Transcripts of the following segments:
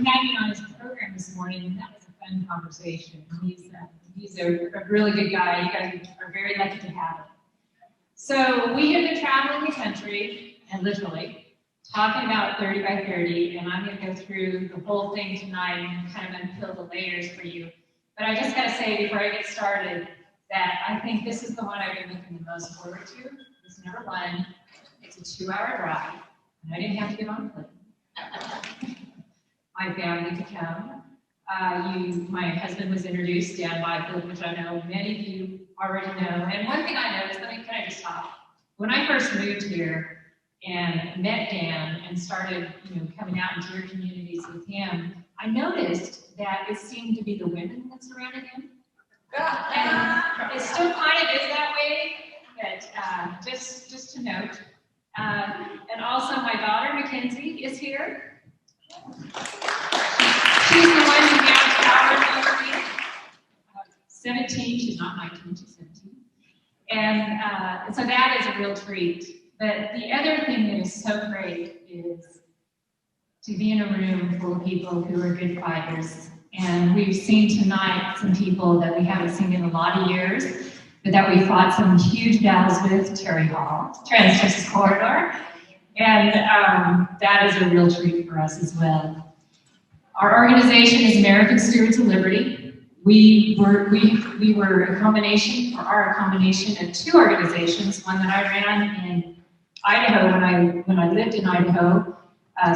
had me on his program this morning, and that was a fun conversation. He's a really good guy. You guys are very lucky to have him. So we have been traveling the country, and literally, talking about 30 by 30, and I'm going to go through the whole thing tonight and kind of unpeel the layers for you. But I just got to say before I get started that I think this is the one I've been looking the most forward to. It's number one. It's a 2-hour drive, and I didn't have to get on a plane. My family could come. My husband was introduced, Dan Byfield, which I know many of you already know. And one thing I noticed, can I just stop? When I first moved here and met Dan and started, coming out into your communities with him, I noticed that it seemed to be the women that surrounded him. And it still kind of is that way, but just to note. And also my daughter, Mackenzie, is here. She's the one who has power over me. 17, she's not 19, she's 17. And so that is a real treat. But the other thing that is so great is to be in a room full of people who are good fighters. And we've seen tonight some people that we haven't seen in a lot of years, but that we fought some huge battles with, Terry Hall, Trans-Texas Corridor. And that is a real treat for us as well. Our organization is American Stewards of Liberty. We were a combination of two organizations, one that I ran in Idaho when I lived in Idaho,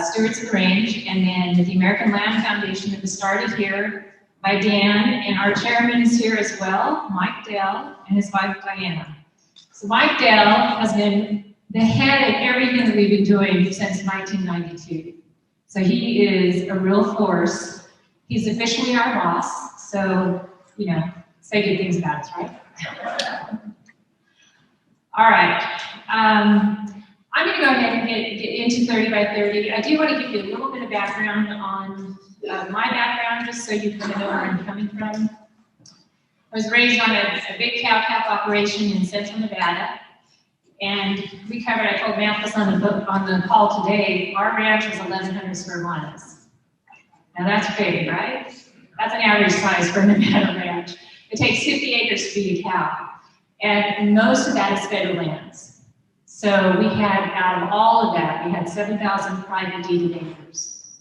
Stewards of the Range, and then the American Land Foundation that was started here by Dan, and our chairman is here as well, Mike Dell, and his wife Diana. So Mike Dell has been the head of everything that we've been doing since 1992. So he is a real force. He's officially our boss, so, say good things about us, right? All right. I'm going to go ahead and get into 30 by 30. I do want to give you a little bit of background on my background, just so you kind of know where I'm coming from. I was raised on a big cow-calf operation in central Nevada. And we covered, I told Mathis on the call today, our ranch was 1,100 square miles. Now that's big, right? That's an average size for a Nevada ranch. It takes 50 acres to feed a cow. And most of that is federal lands. So we had, out of all of that, we had 7,000 private deeded acres.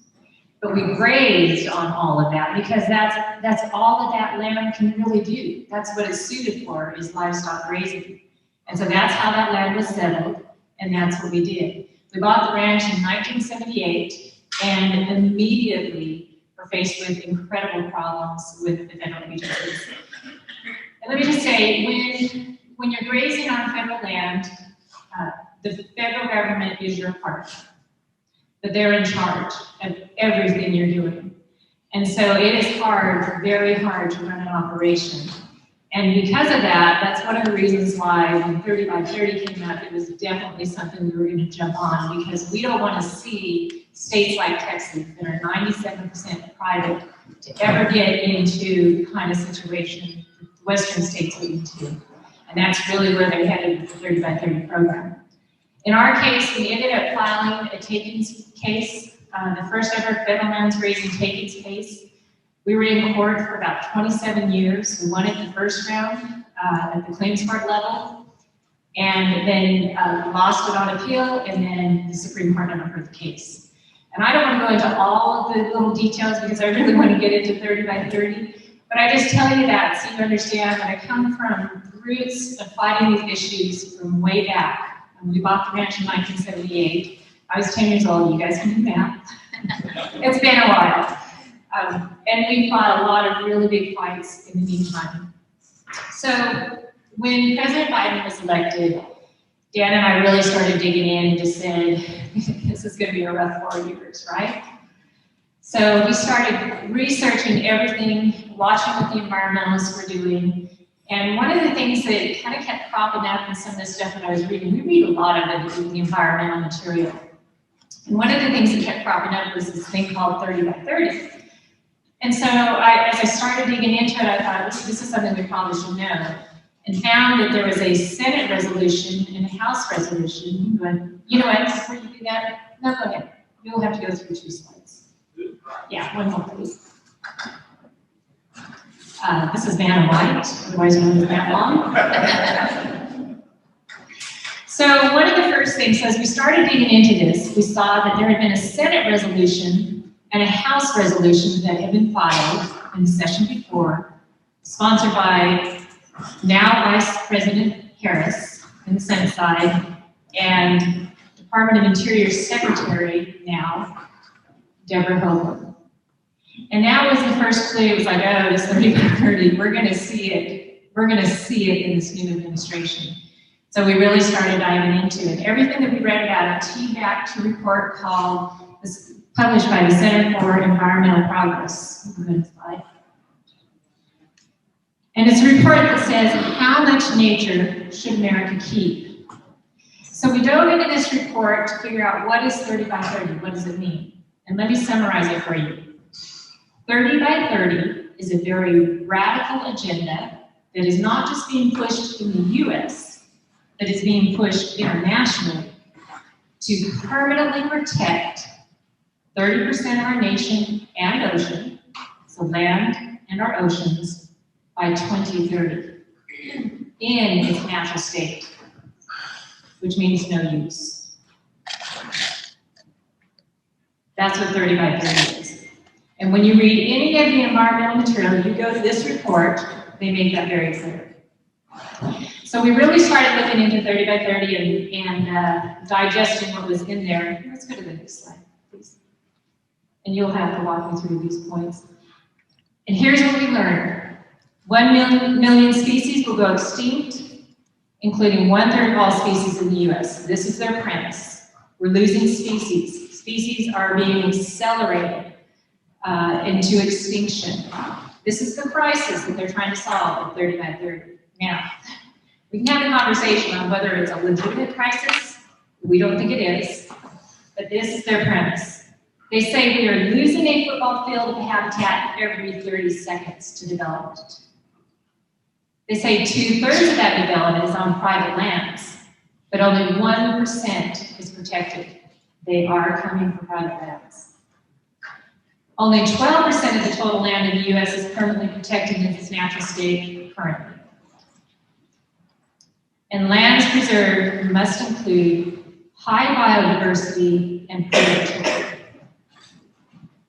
But we grazed on all of that because that's all that that land can really do. That's what it's suited for, is livestock grazing. And so that's how that land was settled, and that's what we did. We bought the ranch in 1978, and immediately were faced with incredible problems with the federal agencies. And let me just say, when you're grazing on federal land, the federal government is your partner, but they're in charge of everything you're doing. And so it is hard, very hard to run an operation. And because of that, that's one of the reasons why when 30 by 30 came out, it was definitely something we were going to jump on, because we don't want to see states like Texas that are 97% private to ever get into the kind of situation Western states get into. And that's really where they're headed with the 30 by 30 program. In our case, we ended up filing a takings case, the first ever federal lands grazing takings case. We were in court for about 27 years. We won it the first round at the claims court level, and then lost it on appeal, and then the Supreme Court never heard the case. And I don't want to go into all of the little details because I really want to get into 30 by 30, but I just tell you that so you understand that I come from the roots of fighting these issues from way back. When we bought the ranch in 1978, I was 10 years old. You guys can do math. It's been a while. And we fought a lot of really big fights in the meantime. So when President Biden was elected, Dan and I really started digging in and just said, this is going to be a rough 4 years, right? So we started researching everything, watching what the environmentalists were doing. And one of the things that kind of kept cropping up in some of the stuff that I was reading, we read a lot of it in the environmental material. And one of the things that kept cropping up was this thing called 30 by 30. And so as I started digging into it, I thought, this is something we probably should know, and found that there was a Senate resolution and a House resolution. But you know what, before you do that, no, go ahead. You'll have to go through 2 slides. Yeah, one more, please. This is Vanna White, otherwise known as Matt Long. So one of the first things, as we started digging into this, we saw that there had been a Senate resolution and a House resolution that had been filed in the session before, sponsored by now Vice President Harris on the Senate side, and Department of Interior Secretary now, Deborah Hoagland. And that was the first clue. It was like, oh, this 30 we're going to see it. We're going to see it in this new administration. So we really started diving into it. Everything that we read about, a TBAC report called, was published by the Center for Environmental Progress. And it's a report that says, how much nature should America keep? So we dove into this report to figure out what is 30 by 30, what does it mean? And let me summarize it for you. 30 by 30 is a very radical agenda that is not just being pushed in the US, but is being pushed internationally to permanently protect 30% of our nation and ocean, so land and our oceans, by 2030 in its natural state, which means no use. That's what 30 by 30 is. And when you read any of the environmental material, you go to this report, they make that very clear. So we really started looking into 30 by 30 and digesting what was in there. Let's go to the next slide, please. And you'll have to walk me through these points. And here's what we learned. 1 million species will go extinct, including 1/3 of all species in the US. This is their premise. We're losing species. Species are being accelerated into extinction. This is the crisis that they're trying to solve at 30 by 30. Now, we can have a conversation on whether it's a legitimate crisis. We don't think it is, but this is their premise. They say we are losing a football field of habitat every 30 seconds to development. They say 2/3 of that development is on private lands, but only 1% is protected. They are coming for private lands. Only 12% of the total land in the US is permanently protected in its natural state currently. And lands preserved must include high biodiversity and productivity.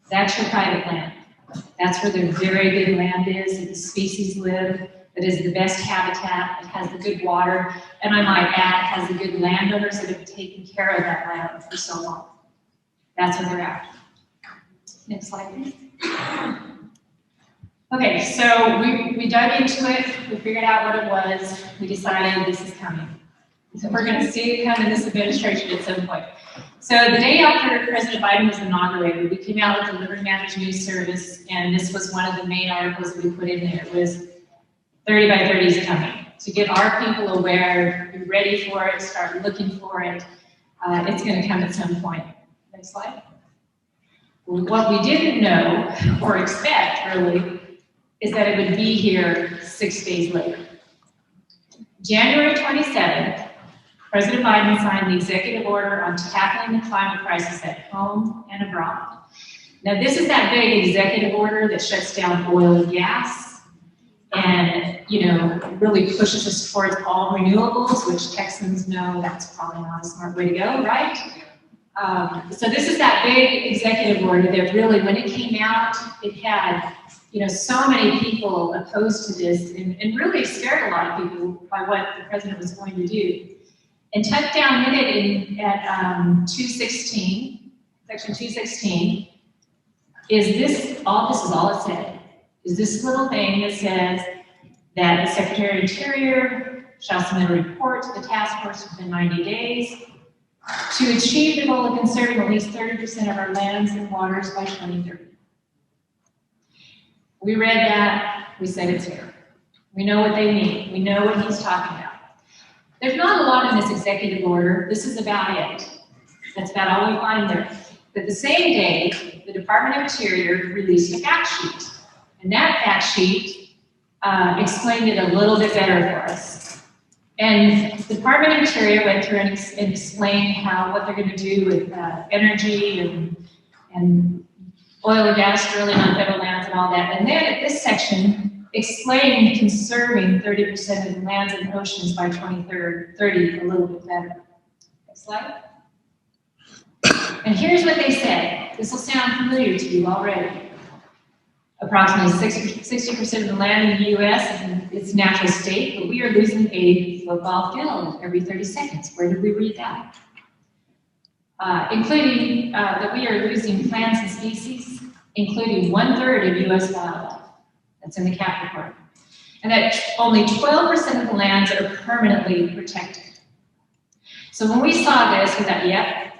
That's your private land. That's where the very good land is, that the species live, that is the best habitat, it has the good water, and I might add, it has the good landowners that have taken care of that land for so long. That's where they're at. Next slide, please. Okay, so we dug into it, we figured out what it was, we decided this is coming. So we're going to see it come in this administration at some point. So the day after President Biden was inaugurated, we came out with the Liberty Matters News Service, and this was one of the main articles that we put in there. It was 30 by 30 is coming. To get our people aware, be ready for it, start looking for it. It's going to come at some point. Next slide. What we didn't know or expect, really, is that it would be here 6 days later. January 27th, President Biden signed the executive order on tackling the climate crisis at home and abroad. Now, this is that big executive order that shuts down oil and gas and, really pushes us towards all renewables, which Texans know that's probably not a smart way to go, right? So this is that big executive order that really, when it came out, it had, so many people opposed to this and really scared a lot of people by what the president was going to do. And tucked down in it at 216, section 216, this is all it said, is this little thing that says that the Secretary of Interior shall submit a report to the task force within 90 days to achieve the goal of conserving at least 30% of our lands and waters by 2030. We read that, we said it's here. We know what they mean. We know what he's talking about. There's not a lot in this executive order. This is about it. That's about all we find there. But the same day, the Department of Interior released a fact sheet. And that fact sheet explained it a little bit better for us. And the Department of Interior went through and explained what they're going to do with energy and oil and gas drilling on federal lands and all that. And then at this section, explain conserving 30% of the lands and oceans by 2030 a little bit better. Next slide. And here's what they said. This will sound familiar to you already. Approximately 60% of the land in the U.S. is in its natural state, but we are losing a football field every 30 seconds. Where did we read that? Including that we are losing plants and species, including 1/3 of U.S. wildlife. That's in the CAP report. And that only 12% of the lands are permanently protected. So when we saw this, we thought, yep,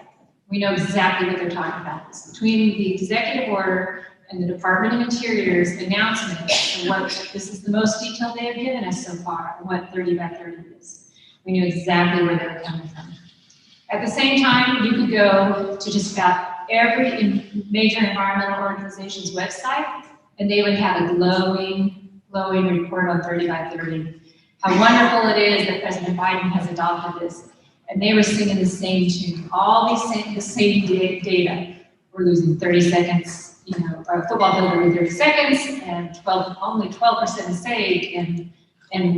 we know exactly what they're talking about. It's between the executive order and the Department of Interior's announcement of what, this is the most detail they have given us so far, on what 30 by 30 is. We knew exactly where they were coming from. At the same time, you could go to just about every major environmental organization's website, and they would have a glowing report on 30 by 30. How wonderful it is that President Biden has adopted this. And they were singing the same tune. All the same data. We're losing 30 seconds, a football field every 30 seconds, and only 12% is saved, and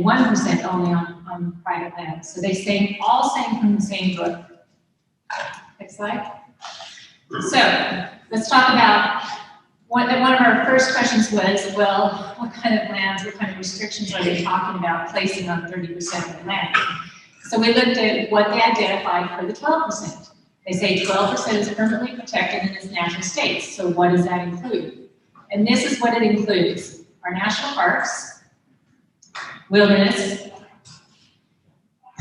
1% only on private land. So they all sang from the same book. Next slide. So let's talk about, one of our first questions was, well, what kind of lands, what kind of restrictions are they talking about placing on 30% of the land? So we looked at what they identified for the 12%. They say 12% is permanently protected in its natural state. So what does that include? And this is what it includes. Our national parks, wilderness,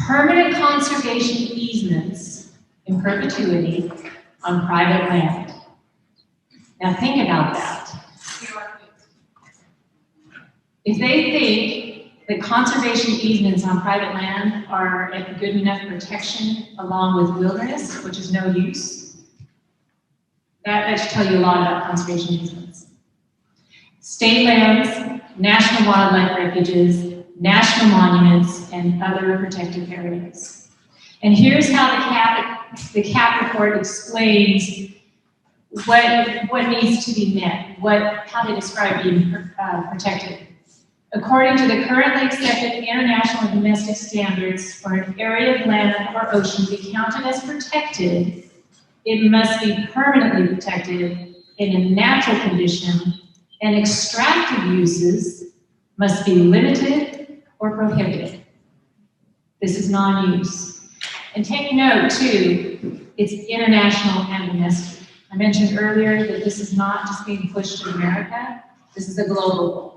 permanent conservation easements in perpetuity on private land. Now think about that. If they think that conservation easements on private land are at good enough protection along with wilderness, which is no use, that should tell you a lot about conservation easements. State lands, national wildlife refuges, national monuments, and other protected areas. And here's how the CAP report explains what needs to be met, how they describe being protected. According to the currently accepted international and domestic standards for an area of land or ocean to be counted as protected, it must be permanently protected in a natural condition, and extractive uses must be limited or prohibited. This is non-use. And take note, too, it's international and domestic. I mentioned earlier that this is not just being pushed to America, this is a global goal.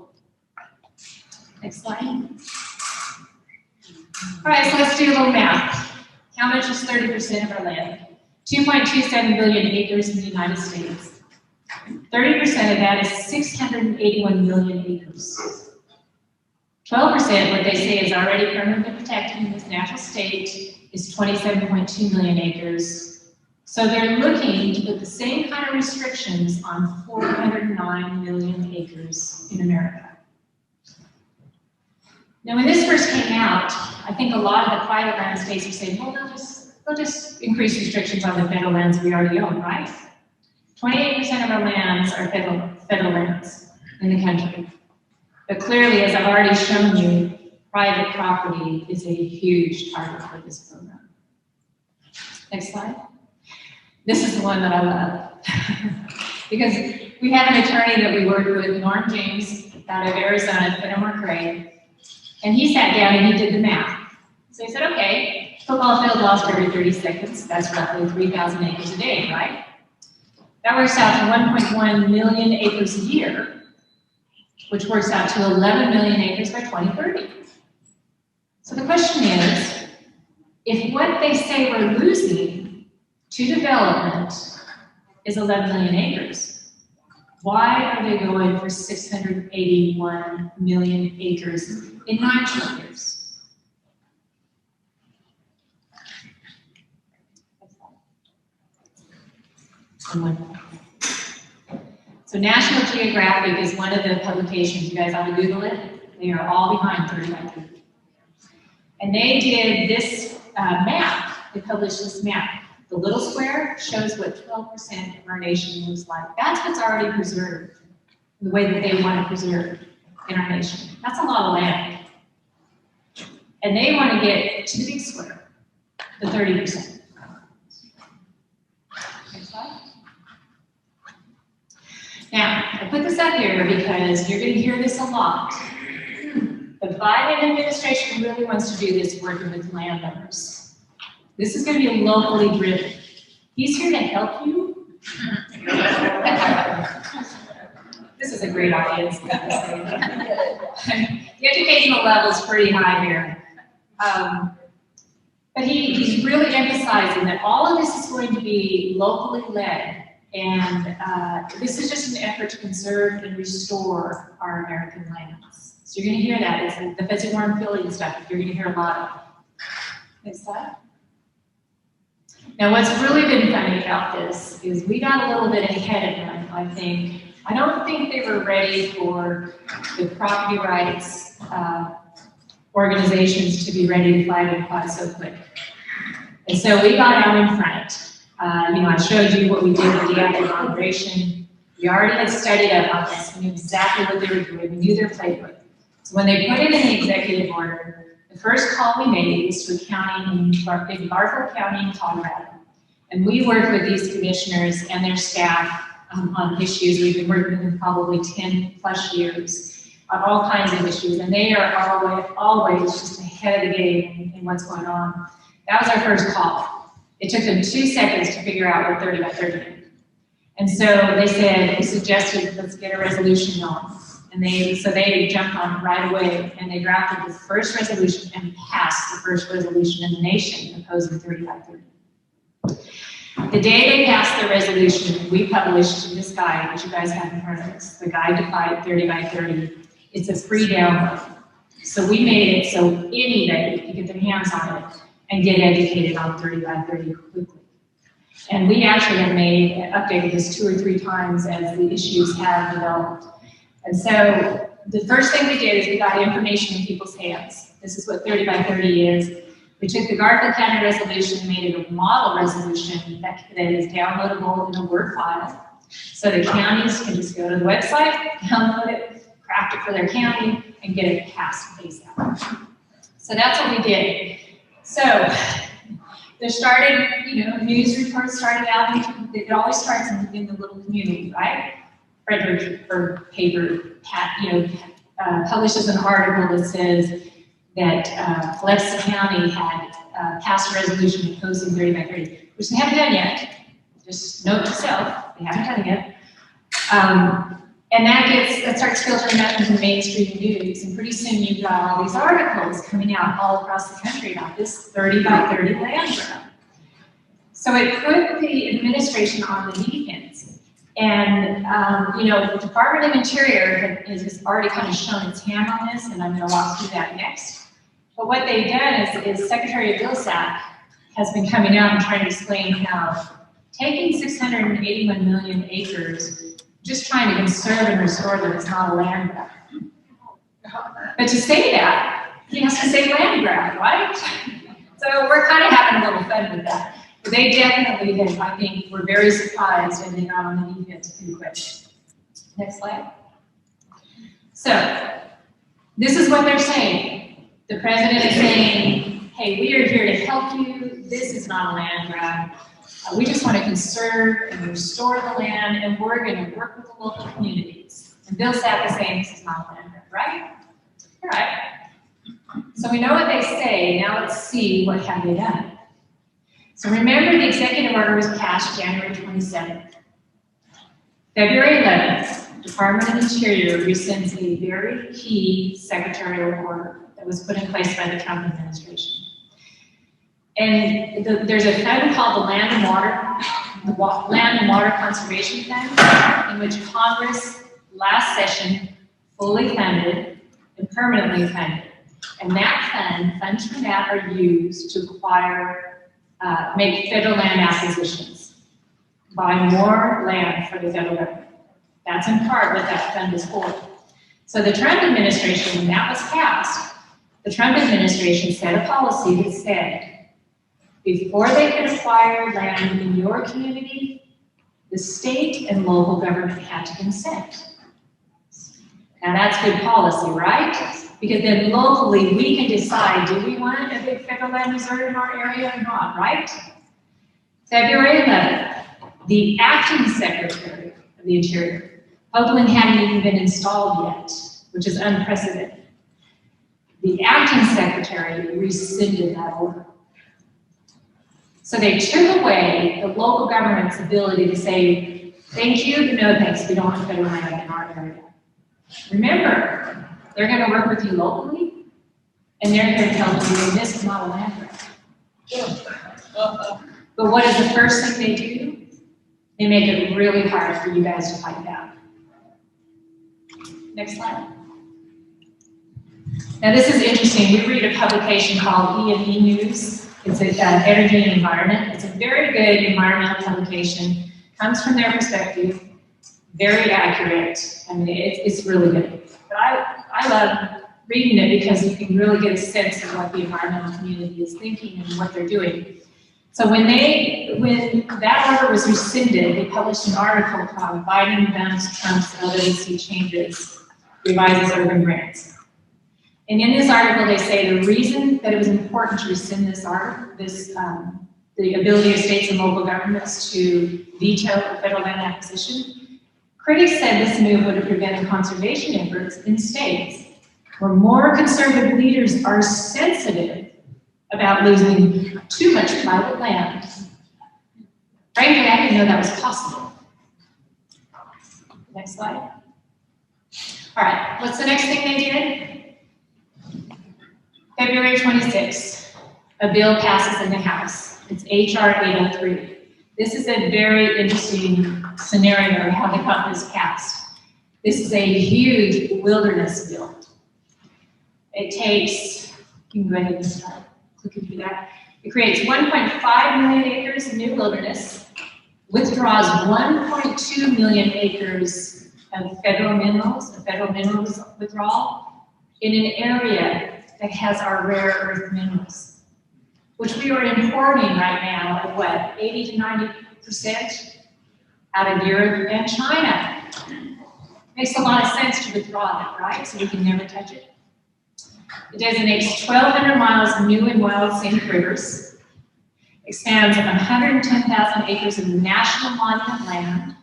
Next slide. All right, so let's do a little math. How much is 30% of our land? 2.27 billion acres in the United States. 30% of that is 681 million acres. 12%, what they say is already permanently protected in its natural state, is 27.2 million acres. So they're looking to put the same kind of restrictions on 409 million acres in America. Now, when this first came out, I think a lot of the private land states were saying, well, they'll just increase restrictions on the federal lands we already own, right? 28% of our lands are federal lands in the country. But clearly, as I've already shown you, private property is a huge target for this program. Next slide. This is the one that I love. Because we have an attorney that we work with, Norm James, out of Arizona, Fenimore Cray. And he sat down and he did the math. So he said, okay, football field lost every 30 seconds. That's roughly 3,000 acres a day, right? That works out to 1.1 million acres a year, which works out to 11 million acres by 2030. So the question is, if what they say we're losing to development is 11 million acres, why are they going for 681 million acres in 9 short years? So National Geographic is one of the publications. You guys ought to Google it. They are all behind 30 by 30. And they did this map. They published this map. The little square shows what 12% of our nation looks like. That's what's already preserved, the way that they want to preserve in our nation. That's a lot of land. And they want to get to the big square, the 30%. Next slide. Now, I put this up here because you're going to hear this a lot. The Biden administration really wants to do this working with landowners. This is going to be locally driven. He's here to help you. This is a great audience. The educational level is pretty high here. But he's really emphasizing that all of this is going to be locally led. And this is just an effort to conserve and restore our American lands. So you're going to hear that. It's the fuzzy warm feeling stuff you're going to hear a lot of. Next slide. Now what's really been funny about this is we got a little bit ahead of them, I think. I don't think they were ready for the property rights organizations to be ready to flag it quite so quick. And so we got out in front. I showed you what we did with the active operation. We already had studied up on this. We knew exactly what they were doing. We knew their playbook. So when they put it in the executive order, the first call we made was to a county in Byfield County in Colorado. And we worked with these commissioners and their staff on issues. We've been working with them probably 10 plus years on all kinds of issues. And they are always just ahead of the game in what's going on. That was our first call. It took them 2 seconds to figure out what 30 by 30 meant. And so we suggested, let's get a resolution on. And so they jumped on it right away, and they drafted the first resolution and passed the first resolution in the nation opposing 30 by 30. The day they passed the resolution, we published this guide, which you guys have in front of us, the Guide to Fight 30 by 30. It's a free download. So we made it so anybody can get their hands on it and get educated on 30 by 30 quickly. And we actually have updated this 2 or 3 times as the issues have developed. And so the first thing we did is we got information in people's hands. This is what 30 by 30 is. We took the Garfield County resolution and made it a model resolution that is downloadable in a Word file. So the counties can just go to the website, download it, craft it for their county, and get it passed ASAP. So that's what we did. So there started, news reports started out. It always starts in the little community, right? Frederick or paper, publishes an article that says that Biloxi County had passed a resolution opposing 30 by 30, which they haven't done yet. Just note to self, they haven't done it yet. And that starts filtering out into mainstream news, and pretty soon you've got all these articles coming out all across the country about this 30 by 30 land grab. So it put the administration on the defense. And, the Department of Interior has already kind of shown its hand on this, and I'm going to walk through that next. But what they've done is Secretary of Vilsack has been coming out and trying to explain how taking 681 million acres, just trying to conserve and restore them, is not a land grab. But to say that, he has to say land grab, right? So we're kind of having a little fun with that. But they definitely have, I think, were very surprised, and they got on the defense pretty quick. Next slide. So this is what they're saying. The president is saying, hey, we are here to help you. This is not a land grab. We just want to conserve and restore the land, and we're going to work with the local communities. And Bill Sapp is saying this is not a land grab, right? All right. So we know what they say. Now let's see what have they done. So remember, the executive order was passed January 27th. February 11th, Department of Interior rescinds a very key secretarial order that was put in place by the Trump administration. And there's a fund called the Land and Water Conservation Fund, in which Congress last session fully funded and permanently funded. And that funds from that are used to make federal land acquisitions, buy more land for the federal government. That's in part what that fund is for. So the Trump administration, when that was passed, the Trump administration set a policy that said, Before they can acquire land in your community, the state and local government had to consent. Now that's good policy, right? Because then locally we can decide, do we want a big federal land reserve in our area or not, right? February 11th, the acting Secretary of the Interior, Oakland hadn't even been installed yet, which is unprecedented. The acting Secretary rescinded that order. So they took away the local government's ability to say, thank you, but no thanks, we don't want federal land in our area. Remember, they're going to work with you locally, and they're going to tell you this is not a land grab. But what is the first thing they do? They make it really hard for you guys to fight back. Next slide. Now this is interesting. We read a publication called E&E News. It's Energy and Environment. It's a very good environmental publication. Comes from their perspective, very accurate. I mean, it's really good. But I love reading it because you can really get a sense of what the environmental community is thinking and what they're doing. So when that order was rescinded, they published an article called Biden Bans Trump's LWC Changes, Revises Urban Grants. And in this article, they say the reason that it was important to rescind this the ability of states and local governments to veto a federal land acquisition, critics said this move would have prevented conservation efforts in states where more conservative leaders are sensitive about losing too much private land. Frankly, I didn't know that was possible. Next slide. All right, what's the next thing they did? February 26th, a bill passes in the House. It's H.R. 803. This is a very interesting scenario of how they got this passed. This is a huge wilderness bill. It takes, you can go ahead and start clicking through that. It creates 1.5 million acres of new wilderness, withdraws 1.2 million acres of federal minerals, a federal minerals withdrawal, in an area that has our rare earth minerals, which we are importing right now at what, 80 to 90% out of Europe and China. Makes a lot of sense to withdraw that, right? So we can never touch it. It designates 1,200 miles of new and wild scenic rivers, expands 110,000 acres of national monument land,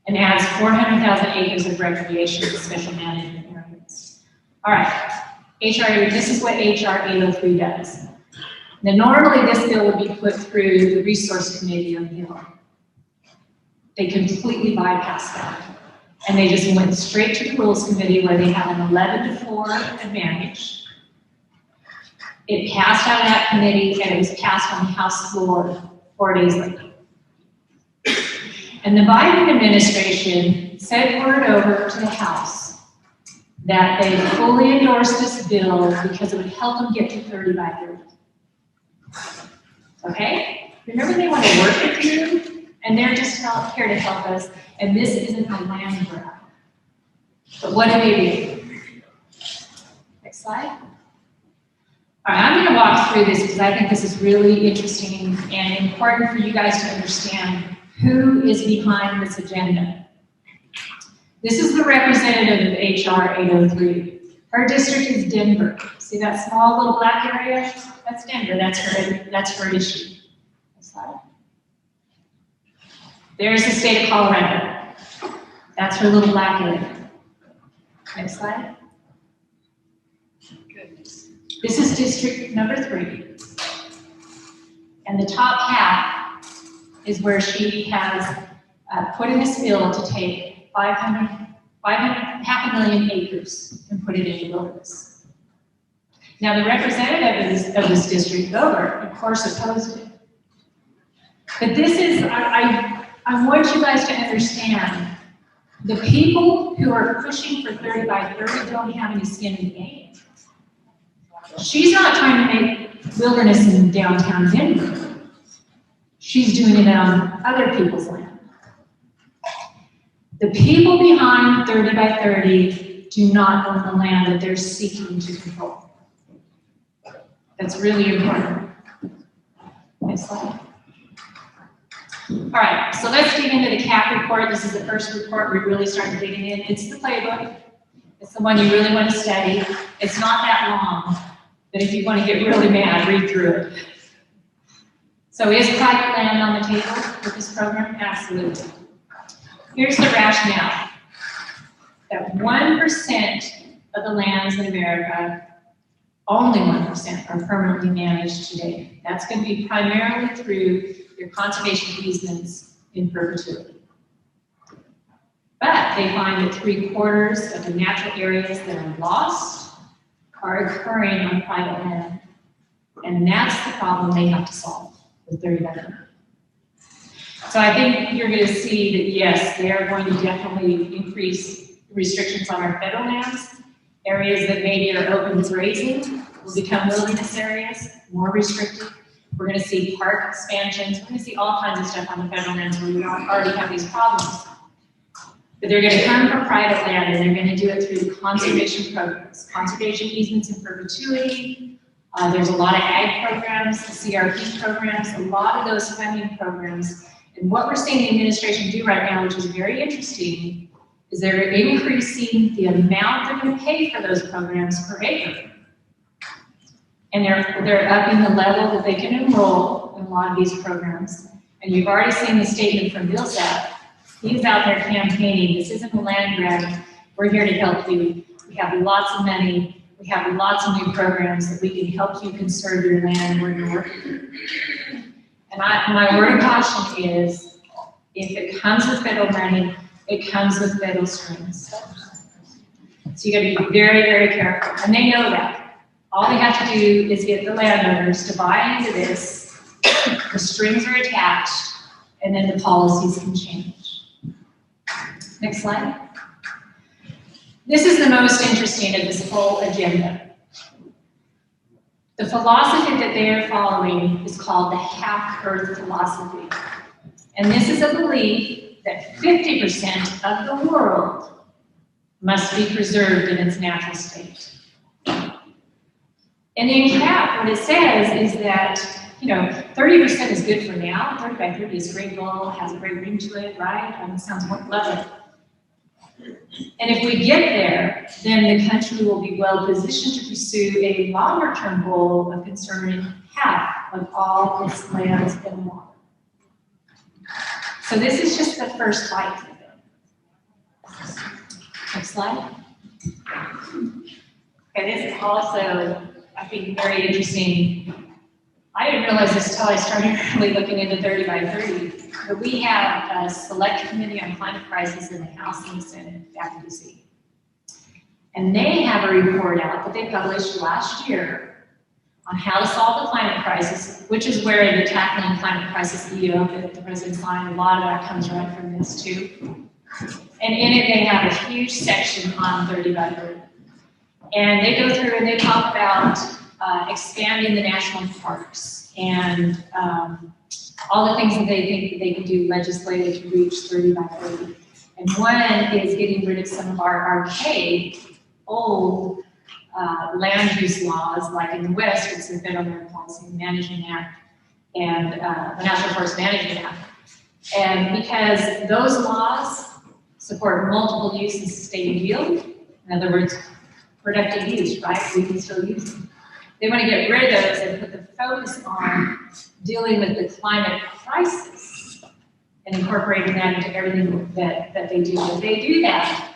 and adds 400,000 acres of recreation and special management areas. All right, this is what HR 803 does. Now, normally this bill would be put through the Resource Committee on the Hill. They completely bypassed that. And they just went straight to the Rules Committee where they have an 11-4 advantage. It passed out of that committee and it was passed on the House floor 4 days later. And the Biden administration sent word over to the House that they fully endorsed this bill because it would help them get to 30 by 30. Okay? Remember, they want to work with you? And they're just here to help us, and this isn't a land grab. But what do? Next slide. All right, I'm going to walk through this because I think this is really interesting and important for you guys to understand who is behind this agenda. This is the representative of HR 803. Her district is Denver. See that small little black area? That's Denver. That's her issue. Next slide. There's the state of Colorado. That's her little black area. Next slide. Goodness. This is district number 3. And the top half is where she has put in this bill to take 500,000 acres and put it in wilderness. Now the representative of this district, Gobert, of course opposed it. But this is, I want you guys to understand, the people who are pushing for 30 by 30 don't have any skin in the game. She's not trying to make wilderness in downtown Denver. She's doing it on other people's land. The people behind 30 by 30 do not own the land that they're seeking to control. That's really important. Next slide. All right, so let's dig into the CAP report. This is the first report we really started digging in. It's the playbook. It's the one you really want to study. It's not that long, but if you want to get really mad, read through it. So is private land on the table with this program? Absolutely. Here's the rationale. That 1% of the lands in America, only 1% are permanently managed today. That's going to be primarily through your conservation easements in perpetuity. But they find that 3/4 of the natural areas that are lost are occurring on private land. And that's the problem they have to solve with 30/30. So I think you're going to see that, yes, they are going to definitely increase restrictions on our federal lands. Areas that maybe are open grazing will become wilderness areas, more restricted. We're going to see park expansions. We're going to see all kinds of stuff on the federal lands where we already have these problems. But they're going to come from private land, and they're going to do it through conservation programs, conservation easements in perpetuity. There's a lot of ag programs, the CRP programs, a lot of those funding programs. And what we're seeing the administration do right now, which is very interesting, is they're increasing the amount they're going to pay for those programs per acre. And they're upping the level that they can enroll in a lot of these programs. And you've already seen the statement from Vilsack. He's out there campaigning. This isn't a land grab. We're here to help you. We have lots of money. We have lots of new programs that we can help you conserve your land where you're working. And my word of caution is, if it comes with federal money, it comes with federal strings. So you got to be very, very careful. And they know that. All they have to do is get the landowners to buy into this. The strings are attached, and then the policies can change. Next slide. This is the most interesting of this whole agenda. The philosophy that they are following is called the half-earth philosophy. And this is a belief that 50% of the world must be preserved in its natural state. And in CAP, what it says is that, 30% is good for now. 30/30 is a great goal, has a great ring to it, right? It sounds lovely. And if we get there, then the country will be well positioned to pursue a longer-term goal of conserving half of all its lands and water. So this is just the first bite of it. Next slide. Okay, this is also, I think, very interesting. I didn't realize this until I started really looking into 30/30, but we have a select committee on climate crisis in the House and the Senate back in DC. And they have a report out that they published last year on how to solve the climate crisis, which is where the Tackling Climate Crisis EO that the president signed, a lot of that comes right from this too. And in it, they have a huge section on 30/30. And they go through and they talk about expanding the national parks and all the things that they think that they can do legislatively to reach 30/30. And one is getting rid of some of our archaic, old land use laws, like in the West, it's the Federal Land Policy and Management Act and the National Forest Management Act. And because those laws support multiple use and sustained yield, in other words, productive use, right? We can still use them. They want to get rid of those and put the focus on dealing with the climate crisis and incorporating that into everything that they do. If they do that,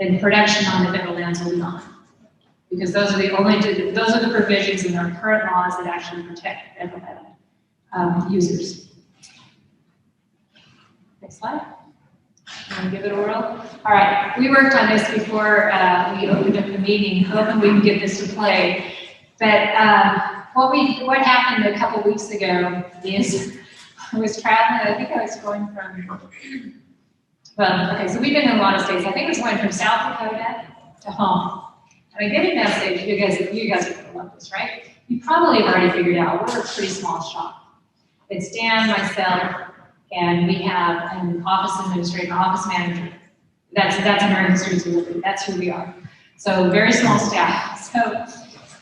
then production on the federal lands will be gone. Because those are the provisions in our current laws that actually protect federal land users. Next slide. Want to give it a whirl? All right, we worked on this before we opened up the meeting, hoping we can get this to play. But what happened a couple weeks ago is I was traveling. I think I was going from. Well, okay, so we've been in a lot of states. I think I was going from South Dakota to home. And I get a message. You guys are going to love this, right? You probably have already figured out we're a pretty small shop. It's Dan, myself, and we have an office administrator, office manager. That's American Students Delivery. That's who we are. So very small staff. So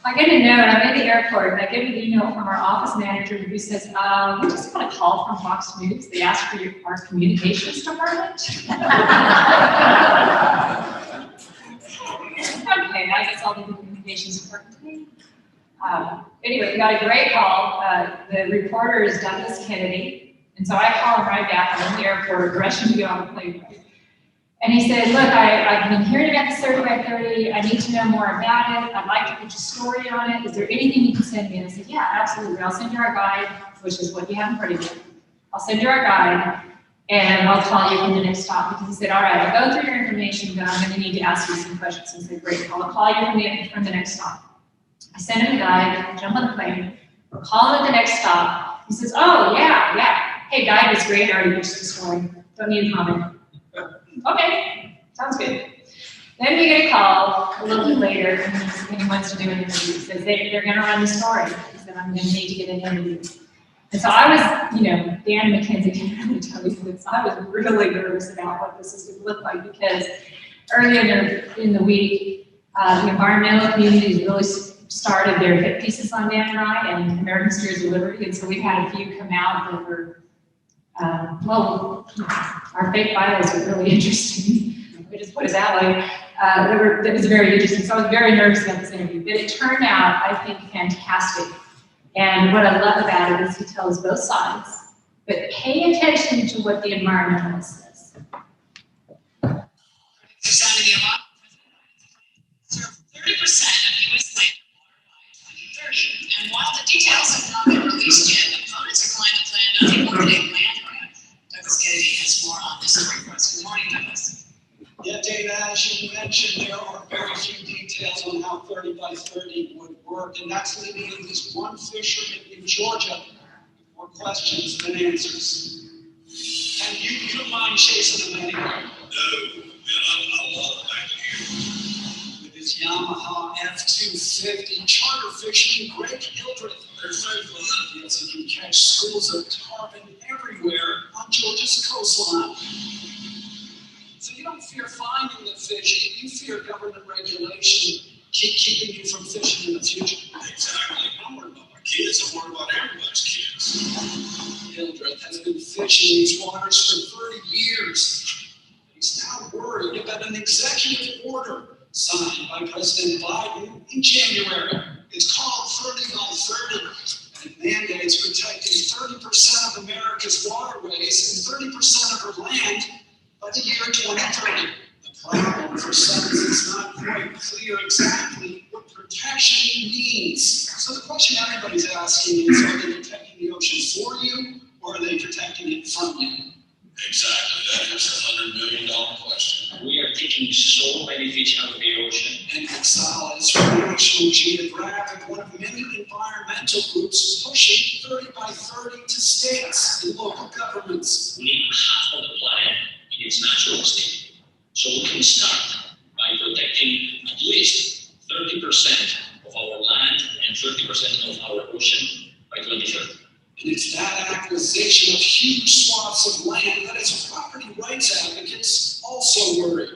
I get a note, I'm in the airport, and I get an email from our office manager who says, we just got a call from Fox News. They asked for our communications department. Okay, I guess I'll do the communications department. Anyway, we got a great call. The reporter is Douglas Kennedy. And so I call him right back. I'm in the airport, rushing to get on the plane. And he said, look, I've been hearing about this 30 by 30. I need to know more about it. I'd like to put your story on it. Is there anything you can send me? And I said, yeah, absolutely. I'll send you our guide, which is what you have in front of you. I'll send you our guide, and I'll call you from the next stop. Because he said, all right, I'll go through your information, but I'm going to need to ask you some questions. And I said, great, I'll call you from the next stop. I send him the guide, jump on the plane, we'll call him at the next stop. He says, oh, yeah. Hey, guide was great, I already pitched the story. Don't need a comment. Okay, sounds good. Then we get a call a little bit later, and he wants to do an interview. He says, they're going to run the story. He said, I'm going to need to get an interview. And so I was, Dan McKenzie can really tell you this. I was really nervous about what this is going to look like because earlier in the week, the environmental communities really started their hit pieces on Dan and I and American Steers of Liberty, and so we've had a few come out that were, our fake bios were really interesting. We just put it that way. That was very interesting. So I was very nervous about this interview, but it turned out, I think, fantastic. And what I love about it is he tells both sides, but pay attention to what the environmentalist says. Serve 30% of U.S. land by 2030. And while the details have not been released yet, opponents are calling the plan nothing more than a land grab. Douglas Kennedy has more on this story for us. Good morning, Douglas. Yeah, Dana, as you mentioned, there are very few details on how 30 by 30 would work, and that's leading at least one fisherman in Georgia with more questions than answers. And you don't mind chasing them anyway? No, man, I love it back here. With his Yamaha F-250 charter fishing, Greg Hildreth, they're so fun. Yes, he can catch schools of tarpon everywhere on Georgia's coastline. So you don't fear finding the fish, you fear government regulation keeping you from fishing in the future. Exactly. I'm worried about my kids. I'm worried about everybody's kids. Hildreth has been fishing these waters for 30 years. He's now worried about an executive order signed by President Biden in January. It's called 30 by 30, and it mandates protecting 30% of America's waterways and 30% of her land by the year 2030. The problem for some is it's not quite clear exactly what protection means. So the question everybody's asking is, are they protecting the ocean for you, or are they protecting it from you? Exactly. That is $100 million question. We are taking so many fish out of the ocean. And Exile is from National Geographic, one of many environmental groups pushing 30 by 30 to states and local governments. We need half of the planet in its natural state. So we can start by protecting at least 30% of our land and 30% of our ocean by 2030. And it's that acquisition of huge swaths of land that its property rights advocates also worry.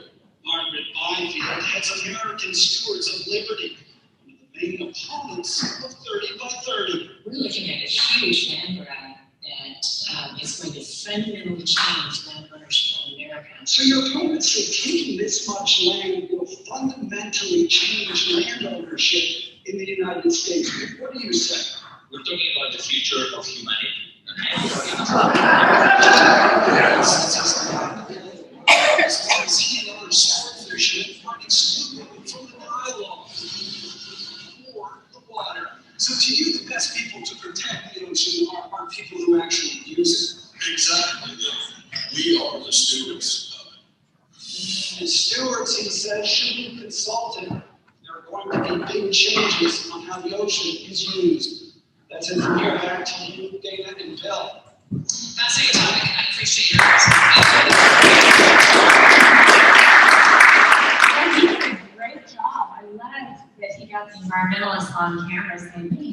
Margaret Byfield heads American Stewards of Liberty, one of the main opponents of 30 by 30. We're looking at a huge land grab that is going to fundamentally change land ownership in America. So your opponents say taking this much land will fundamentally change land ownership in the United States. What do you say? We're talking about the future of humanity. As he and other swordfishermen are excluded from the dialogue or the water. So to you, the best people to protect the ocean are people who actually use it. Exactly. We are the stewards of it. And stewards, he says, should be consulted. There are going to be big changes on how the ocean is used. That's it from here. Back to you, Dana and Bill. Fascinating topic, and I appreciate your He did a great job. I love that he got the environmentalists on camera saying, hey,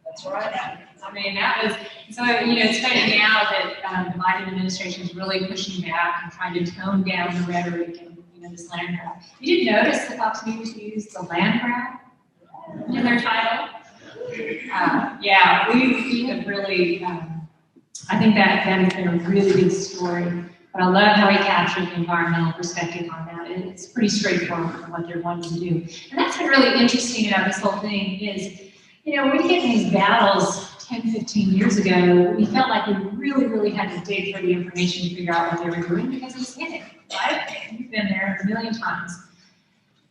that's right. I mean, that was, so, it's funny now that the Biden administration is really pushing back and trying to tone down the rhetoric and, this land grab. You did notice that Fox News used the land grab? in their title. Yeah, we have really, I think that has been a really good story. But I love how he captured the environmental perspective on that. It's pretty straightforward for what they're wanting to do. And that's been really interesting about this whole thing is, you know, when we get in these battles 10, 15 years ago, we felt like we really had to dig for the information to figure out what they were doing because it's in it, right? We've been there a million times.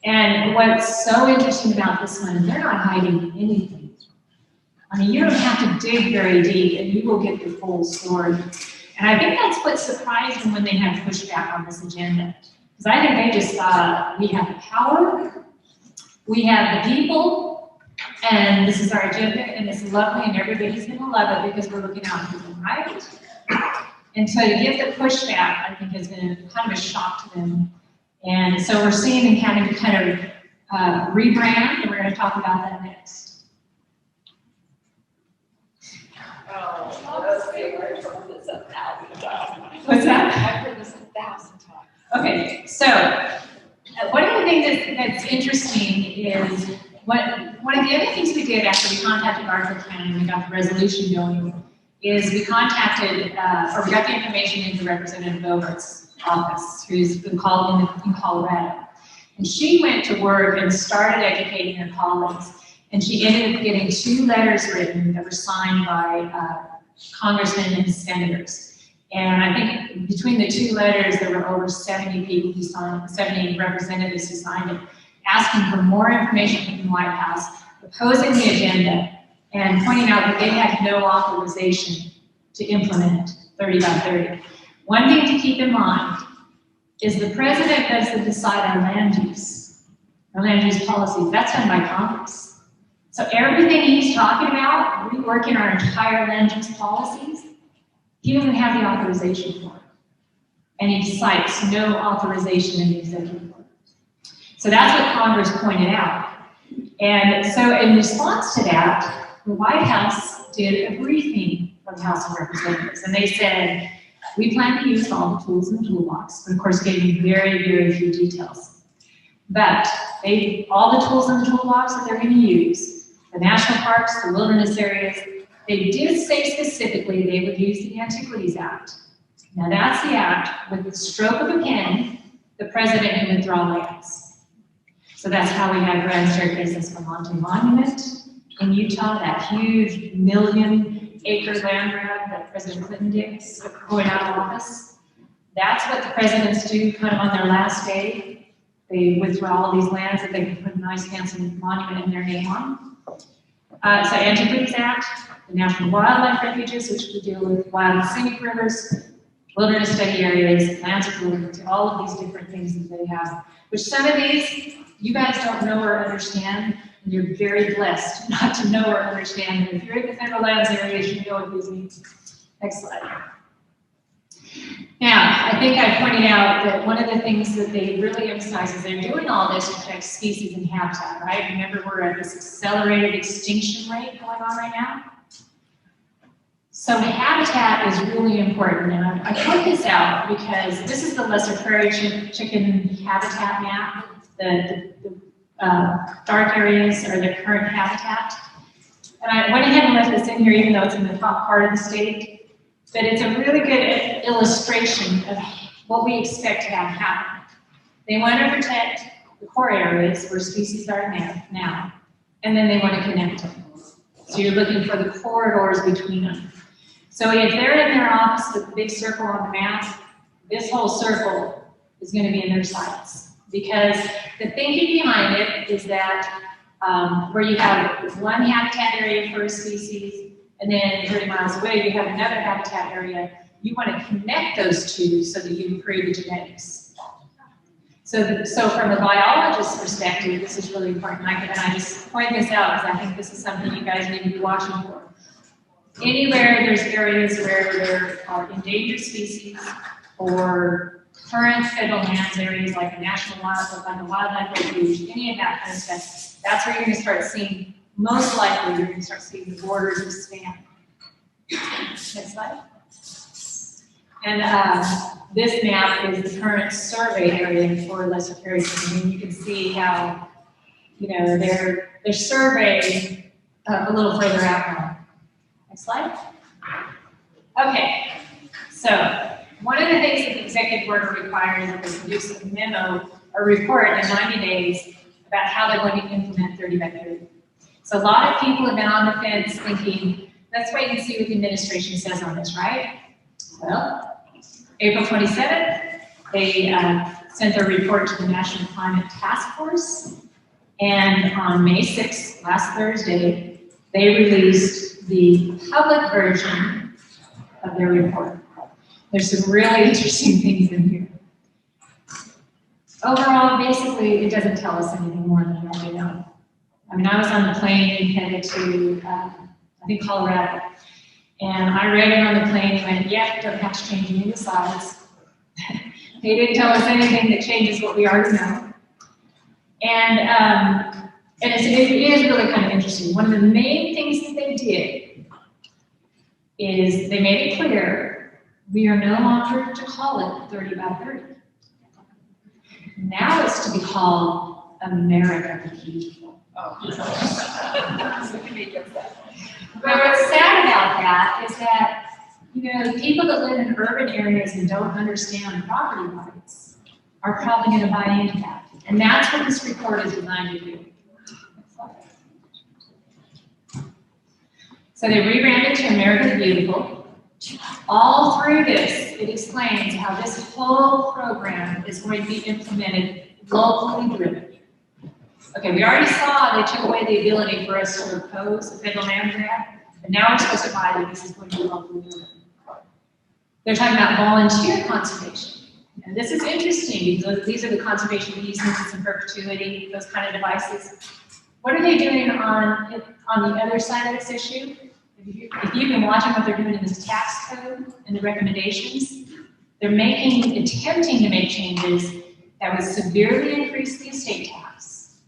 And what's so interesting about this one is they're not hiding anything. I mean, you don't have to dig very deep and you will get the full story. And I think that's what surprised them when they had pushback on this agenda. Because I think they just thought, we have the power, we have the people, and this is our agenda, and it's lovely, and everybody's gonna love it because we're looking out for them, right? And so to get the pushback, I think has been kind of a shock to them. And so we're seeing them having to kind of rebrand, and we're gonna talk about that next. What's that? I've heard this 1,000 times. Okay, so one of the things that's interesting is one of the other things we did after we contacted Byfield County and we got the resolution going is we contacted, or we got the information into Representative Bogart's office, who's been called in Colorado. And she went to work and started educating her colleagues. And she ended up getting 2 letters written that were signed by congressmen and senators. And I think between the 2 letters, there were over 70 people who signed, 70 representatives who signed it, asking for more information from the White House, opposing the agenda, and pointing out that they had no authorization to implement 30 by 30. One thing to keep in mind is the president doesn't decide on land use policies. That's done by Congress. So everything he's talking about, reworking our entire land use policies, he doesn't have the authorization for it. And he cites no authorization in the executive order. So that's what Congress pointed out. And so in response to that, the White House did a briefing for the House of Representatives. And they said, we plan to use all the tools in the toolbox, but of course gave me very few details. But all the tools in the toolbox that they're going to use, the national parks, the wilderness areas, they did say specifically they would use the Antiquities Act. Now that's the act with the stroke of a pen, the president can withdraw lands. So that's how we had Grand Staircase Escalante Monument in Utah, that huge 1 million acre land grab that President Clinton did going out of office. That's what the presidents do kind of on their last day. They withdraw all these lands that they can put a nice fancy monument in their name on. So Antiquities Act, the National Wildlife Refuges, which we deal with wild and scenic rivers, wilderness study areas, lands of wilderness, all of these different things that they have, which some of these you guys don't know or understand, and you're very blessed not to know or understand. And if you're in the federal lands areas, you know what these mean. Next slide. Now, I think I pointed out that one of the things that they really emphasize is they're doing all this to protect species and habitat, right? Remember, we're at this accelerated extinction rate going on right now. So habitat is really important, and I point this out because this is the lesser prairie chicken habitat map. The dark areas are the current habitat. And I went ahead and left this in here even though it's in the top part of the state. But it's a really good illustration of what we expect to have happen. They want to protect the core areas where species are now, and then they want to connect them. So you're looking for the corridors between them. So if they're in their office with the big circle on the map, this whole circle is going to be in their sights. Because the thinking behind it is that where you have one habitat area for a species, and then 30 miles away you have another habitat area, you want to connect those two so that you improve the genetics. So from a biologist's perspective, this is really important. And I just point this out because I think this is something you guys need to be watching for. Anywhere there's areas where there are endangered species or current federal lands areas like a national wildlife, like a wildlife refuge, any of that kind of stuff, that's where you're going to start seeing, most likely you're going to start seeing the borders expand. Next slide. And this map is the current survey area for lesser prairie chicken. And you can see how, you know, they're survey a little further out now. Next slide. Okay, so one of the things that the executive order requires is that they produce a memo or report in 90 days about how they're going to implement 30 by 30. So a lot of people have been on the fence thinking, let's wait and see what the administration says on this, right? Well, April 27th, they sent their report to the National Climate Task Force, and on May 6th, last Thursday, they released the public version of their report. There's some really interesting things in here. Overall, basically, it doesn't tell us anything more than we already know. I mean, I was on the plane headed to, I think, Colorado, and I read it on the plane and went, yeah, don't have to change any of the slides. They didn't tell us anything that changes what we already know. And it is really kind of interesting. One of the main things that they did is they made it clear we are no longer to call it 30 by 30. Now it's to be called America the Beautiful. But what's sad about that is that, you know, the people that live in urban areas and don't understand property rights are probably going to buy into that. And that's what this report is designed to do. So they rebranded to America the Beautiful. All through this, it explains how this whole program is going to be implemented locally driven. Okay, we already saw they took away the ability for us to oppose the federal land grab, but now we're supposed to buy that this is going to be locally driven. They're talking about volunteer conservation. And this is interesting because these are the conservation easements in perpetuity, those kind of devices. What are they doing on the other side of this issue? If you've been watching what they're doing in this tax code and the recommendations, they're attempting to make changes that would severely increase the estate tax.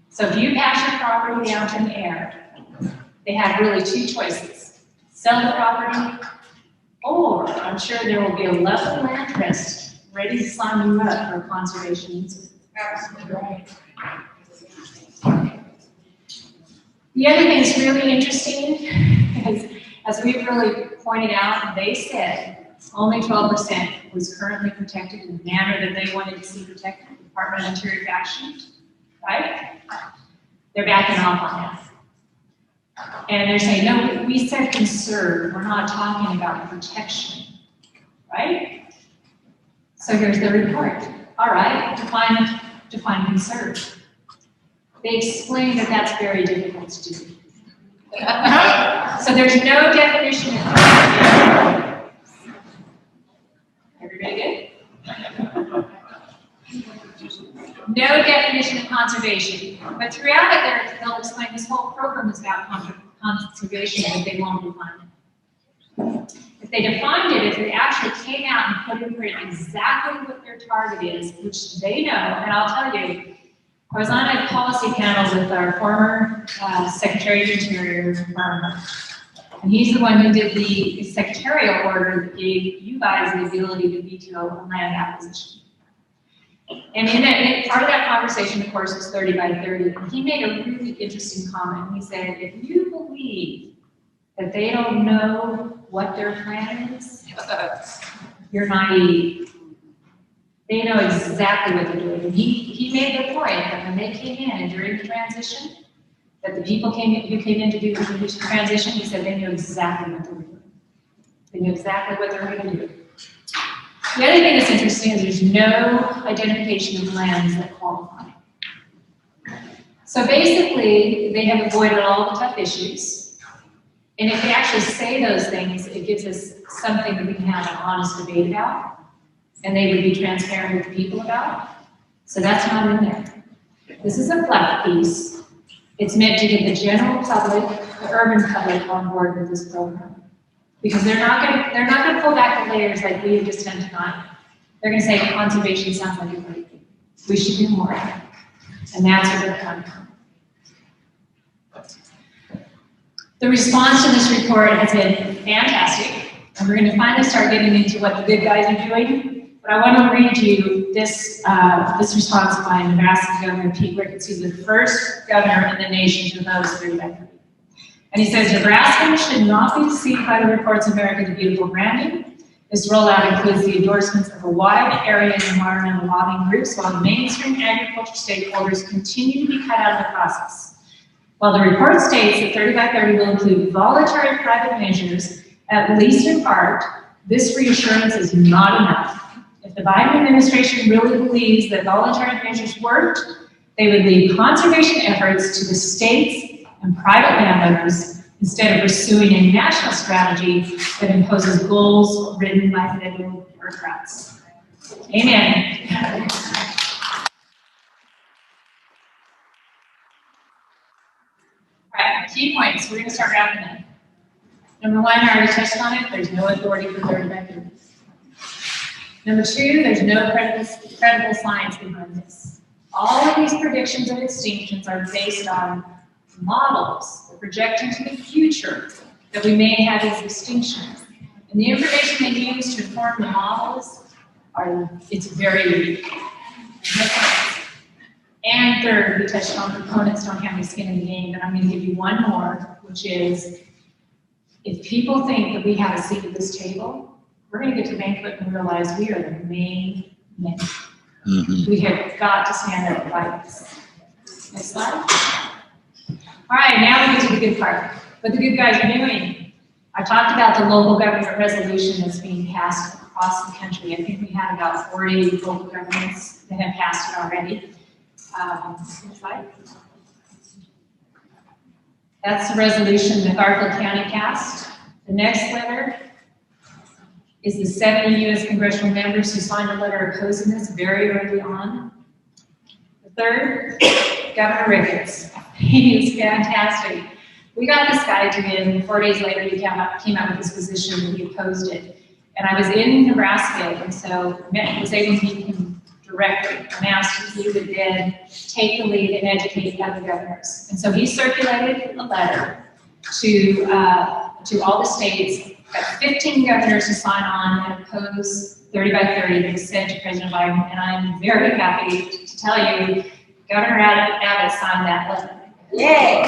So if you pass your property out in the air, they have really two choices. Sell the property, or I'm sure there will be a level land trust ready to sign you up for conservation easement. Right. The other thing that's really interesting is, as we've really pointed out, they said only 12% was currently protected in the manner that they wanted to see protected, the Department of Interior Faction, right? They're backing off on that. And they're saying, no, we said conserve, we're not talking about protection, right? So here's the report. All right, define conserve. They explain that that's very difficult to do. So there's no definition of conservation. Everybody good? No definition of conservation. But throughout it, they'll explain this whole program is about conservation, but they won't define it. If they defined it, if they actually came out and put in print exactly what their target is, which they know, and I'll tell you, I was on a policy panel with our former Secretary of Interior, and he's the one who did the secretarial order that gave you guys the ability to veto a land acquisition. And part of that conversation, of course, was 30 by 30. And he made a really interesting comment. He said, if you believe that they don't know what their plan is, you're naive. They know exactly what they're doing. And he made the point that when they came in and during the transition, that the people who came in to do the transition, he said they knew exactly what they were doing. They knew exactly what they were going to do. The other thing that's interesting is there's no identification of lands that qualify. So basically, they have avoided all the tough issues. And if they actually say those things, it gives us something that we can have an honest debate about. And they would be transparent with the people about. So that's not in there. This is a flat piece. It's meant to get the general public, the urban public on board with this program. Because they're not going to pull back the layers like we just done tonight. They're going to say conservation sounds like a great thing. We should do more. And that's where they're coming from. The response to this report has been fantastic. And we're going to finally start getting into what the good guys are doing. But I want to read you this, this response by Nebraska Governor Pete Ricketts, who's the first governor in the nation to oppose 30 by 30. And he says, Nebraskans should not be deceived by the reports of America the Beautiful branding. This rollout includes the endorsements of a wide area of environmental lobbying groups, while the mainstream agriculture stakeholders continue to be cut out of the process. While the report states that 30 by 30 will include voluntary private measures, at least in part, this reassurance is not enough. If the Biden administration really believes that voluntary measures worked, they would leave conservation efforts to the states and private landowners instead of pursuing a national strategy that imposes goals written by federal bureaucrats. Amen. All right, key points. We're going to start wrapping up. Number one, I already touched on it. There's no authority for 30 by 30. Number two, there's no credible science behind this. All of these predictions of extinctions are based on models that project into the future that we may have these extinctions. And the information they use to inform the models it's very weak. And third, we touched on proponents don't have any skin in the game, but I'm going to give you one more, which is if people think that we have a seat at this table, we're going to get to banquet and realize we are the main men. Mm-hmm. We have got to stand up and fight this. Next slide. All right, now we get to the good part. What the good guys are doing. I talked about the local government resolution that's being passed across the country. I think we have about 40 local governments that have passed it already. Next slide. That's the resolution that Garfield County passed. The next letter is the 70 U.S. congressional members who signed a letter opposing this very early on. The third, Governor Ricketts. He is fantastic. We got this guy to him. 4 days later, he came out with his position and he opposed it. And I was in Nebraska, and so was able to meet him directly and asked if he would then take the lead and educate the other governors. And so he circulated a letter to all the states, got 15 governors to sign on and oppose 30 by 30 that was sent to President Biden. And I'm very happy to tell you, Governor Abbott signed that letter. Yay!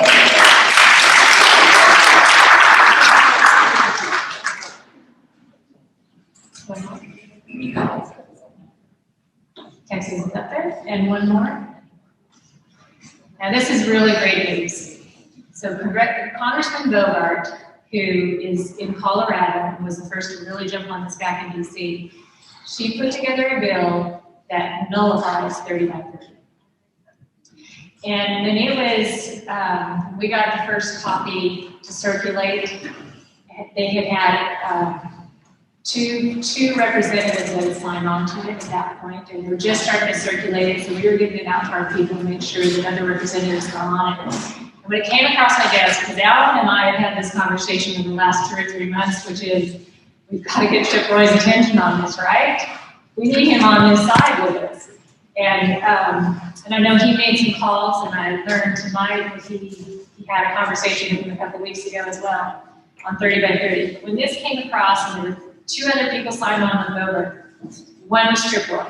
Texas is up there, and one more. Now this is really great news. So Congressman Bogart, who is in Colorado and was the first to really jump on this back in DC, she put together a bill that nullifies 30 by 30. And when it was, we got the first copy to circulate, they had had two representatives that had signed on to it at that point, and we were just starting to circulate it, so we were getting it out to our people to make sure that other representatives got on it. And when it came across my desk, because Alan and I have had this conversation over the last 2 or 3 months, which is, we've got to get Chip Roy's attention on this, right? We need him on this side with us. And I know he made some calls, and I learned tonight that he had a conversation with him a couple of weeks ago as well on 30 by 30. When this came across, and there were 2 other people signed on with over, one was Chip Roy.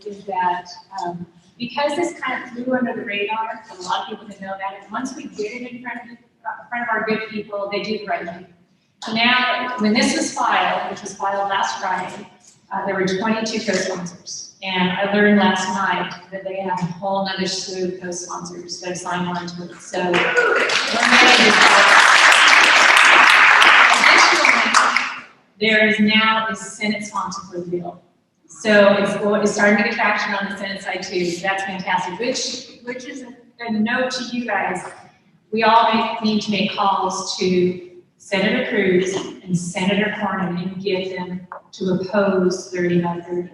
Is that because this kind of flew under the radar, a lot of people didn't know about it. Once we get it in front of our good people, they do the right thing. So now, when this was filed, which was filed last Friday, there were 22 co-sponsors. And I learned last night that they have a whole other slew of co-sponsors that have signed on to it. So we're ready to start. Additionally, there is now a Senate sponsor for the bill. So it's starting to get traction on the Senate side too. So that's fantastic. Which is a note to you guys. We all need to make calls to Senator Cruz and Senator Cornyn and get them to oppose 30 by 30.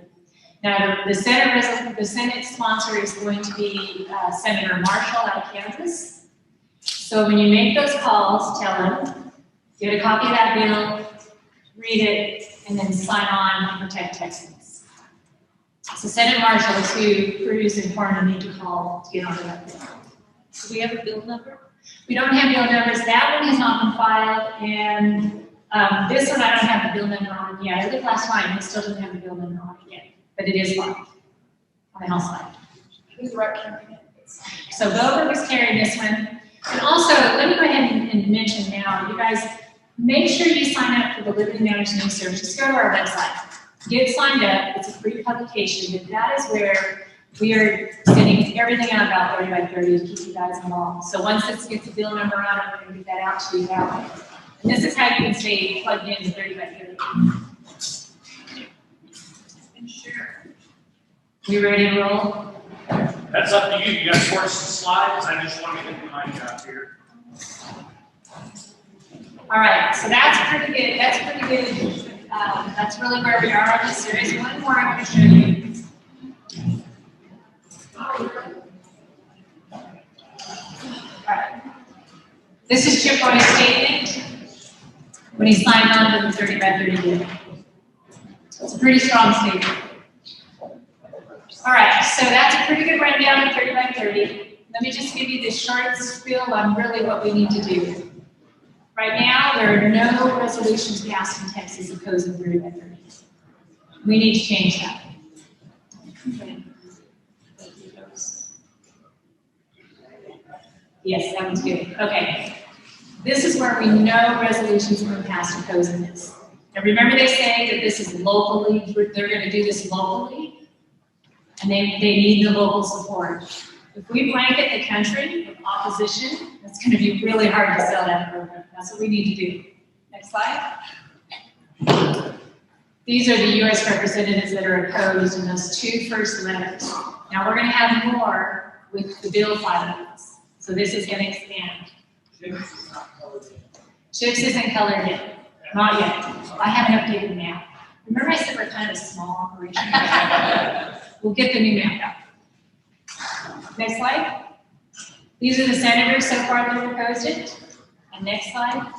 Now, the Senate sponsor is going to be Senator Marshall out of Kansas. So when you make those calls, tell them, get a copy of that bill, read it, and then sign on and protect Texans. So Senator Marshall is who Cruz and Cornyn need to call to get onto that bill. Do we have a bill number? We don't have bill numbers. That one has not been filed, and this one I don't have the bill number on yet. I looked last time, it still doesn't have the bill number on it yet, but it is filed on the House side. Who's carrying it? So Bover was carrying this one. And also, let me go ahead and mention now, you guys, make sure you sign up for the Living Managed News Service. Just go to our website. Get signed up. It's a free publication, but that is where we are sending everything out about 30 by 30 to keep you guys involved. So once this gets a bill number on it, we're going to get that out to you that way. And this is how you can stay plugged into 30 by 30. We ready to roll? That's up to you. You guys work some slides. I just want to get my job here. All right, so that's pretty good. That's pretty good. That's really where we are on this series. One more I want to show you. All right. This is Chip Roy's statement when he signed on to the 30 by 30 deal. It's a pretty strong statement. All right, so that's a pretty good rundown of 30 by 30. Let me just give you this short spiel on really what we need to do. Right now, there are no resolutions passed in Texas opposing 30 by 30. We need to change that. Okay. Yes, that one's good. Okay. This is where we know resolutions have been passed opposing this. And remember they say that this is locally, they're going to do this locally. And they need the local support. If we blanket the country with opposition, it's going to be really hard to sell that program. That's what we need to do. Next slide. These are the U.S. representatives that are opposed in those two first letters. Now we're going to have more with the bill filings. So this is going to expand. Chips isn't colored yet. Not yet. I haven't updated the map. Remember I said we're kind of a small operation? We'll get the new map out. Next slide. These are the senators so far that have proposed it. And next slide.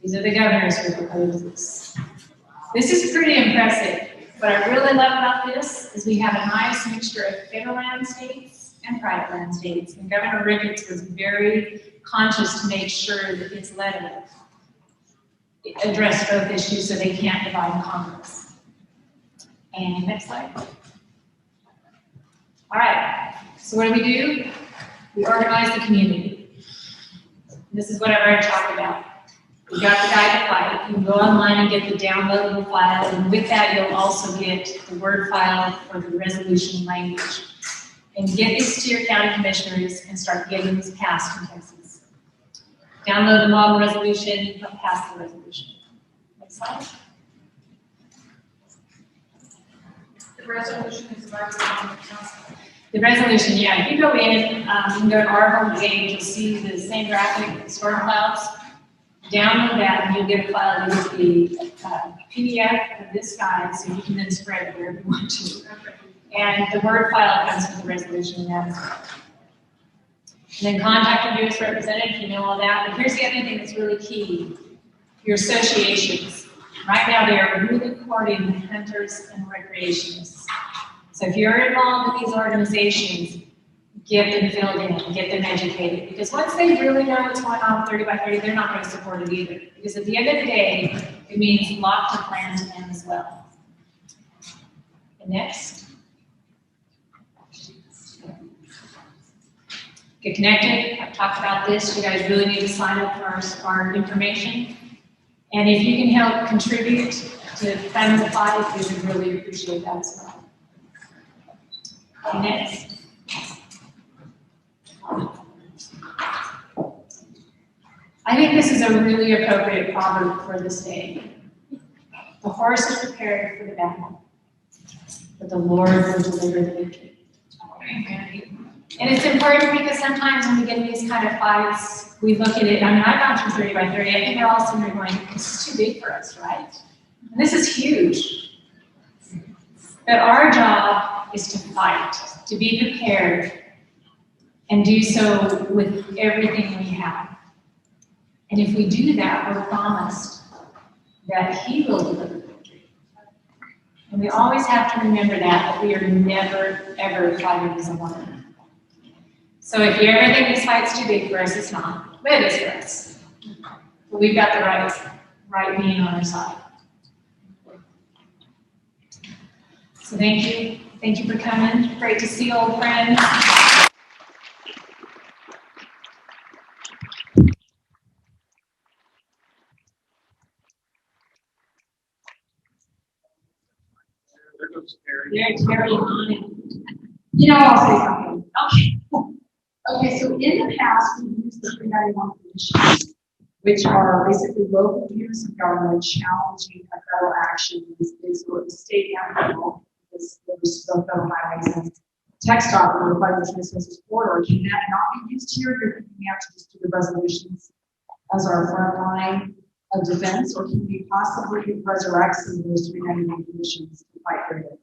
These are the governors who proposed this. This is pretty impressive. What I really love about this is we have a nice mixture of federal land states and private land states. And Governor Ricketts was very conscious to make sure that his letter addressed both issues so they can't divide Congress. And next slide. All right, so what do? We organize the community. This is what I've already talked about. We got the guide to file. You can go online and get the downloadable file, and with that you'll also get the Word file for the resolution language. And get these to your county commissioners and start getting these passed in Texas. Download the model resolution, pass the resolution. Next slide. The resolution is about on the council. The resolution, yeah, if you go in, you can go to our home page, you'll see the same graphic, storm clouds. Download that and you'll get a file that will be PDF of this guide, so you can then spread it wherever you want to. And the Word file comes with the resolution in that as well. And then contact your U.S. representative if you know all that. But here's the other thing that's really key, your associations. Right now they are really courting the hunters and recreationists. So if you're involved with these organizations, get them filled in, get them educated. Because once they really know what's going on with 30 by 30, they're not going to support it either. Because at the end of the day, it means lots of plans to them as well. And next. Get connected. I've talked about this. You guys really need to sign up for our information. And if you can help contribute to fund the fight, we would really appreciate that as well. Next. I think this is a really appropriate proverb for this day. The horse is prepared for the battle, but the Lord will deliver the victory. And it's important because sometimes when we get in these kind of fights, we look at it, I mean, I've gone through 30 by 30, I think we're all sitting there going, this is too big for us, right? And this is huge. But our job is to fight, to be prepared, and do so with everything we have. And if we do that, we're promised that He will deliver victory. And we always have to remember that we are never, ever fighting as a one. So if you ever think this fight's too big for us, it's not, but it is for us. But we've got the right being on our side. So thank you for coming. Great to see old friends. There goes Terry. There's Terry on it. You know, I'll say something. Okay. Okay, so in the past, we used the 391 commissions, which are basically local units of government challenging a federal action. Is sort of state and federal, because there's the federal highways and text off or required the transmission corridor. Can that not be used here? Or can we have to just do the resolutions as our front line of defense, or can we possibly resurrect some of those 391 commissions to fight for it?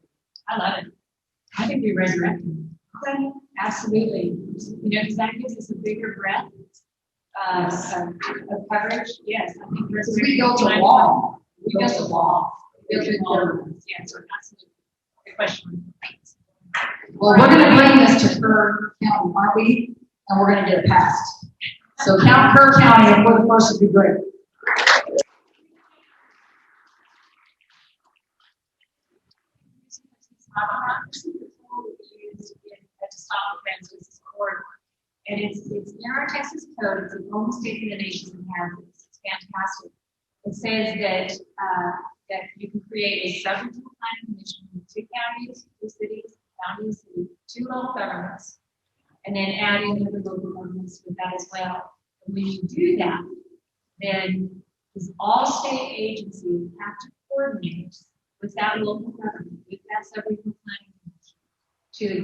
I love it. I think we resurrect them. Okay, absolutely. You know, because that gives us a bigger breadth of coverage. Yes, I think Because we built a wall. We built a wall. We built a wall. Yes, absolutely. Good question. Well, we're gonna bring this to Kerr County, aren't we? And we're gonna get it passed. So Kerr County, if we're the first, would be great. To stop the transmission corridor. And it's in our Texas code, it's the only state in the nation that has this. It's fantastic. It says that you can create a subregional planning commission with 2 counties, 2 cities, counties, 2 local governments, and then add in other local governments with that as well. And when you do that, then all state agencies have to coordinate with that local government, with that subregional planning to the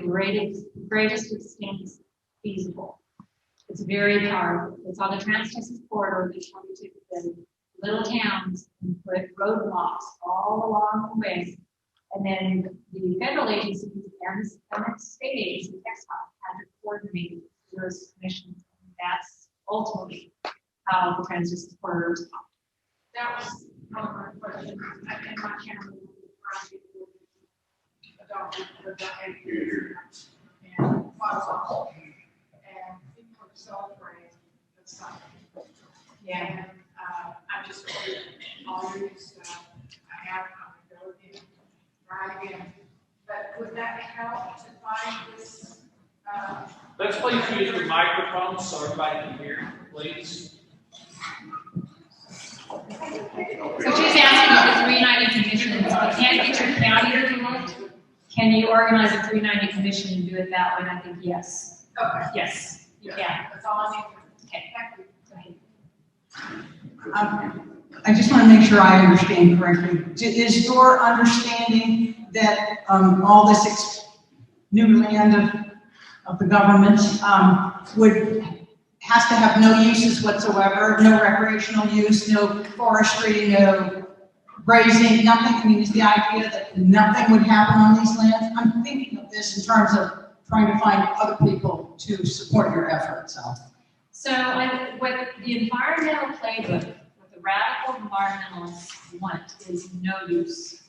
greatest extent feasible. It's very powerful. It's on the Trans-Texas corridor. That's why we took the little towns and put roadblocks all along the way. And then the federal agencies and the state agency, TxDOT, had to coordinate those commissions. And that's ultimately how the Trans-Texas corridor is taught. That was one of my questions. I think my camera adopted the behavior and follow and people are celebrating the summer. Yeah. And I just all your stuff. I have to go again, try again. But would that help to find this? Let's please use the microphone so everybody can hear, please. So she's asking about the 390 commission. If you can't get your county to do it, can you organize a 390 commission and do it that way? And I think yes. Okay. Yes, you can. That's all I need. Okay. Thank you. Go ahead. I just want to make sure I understand correctly. Is your understanding that all this new land of the government has to have no uses whatsoever, no recreational use, no forestry, no grazing, nothing? I mean, is the idea that nothing would happen on these lands? I'm thinking of this in terms of trying to find other people to support your efforts. So what the environmental playbook, what the radical environmentalists want is no use.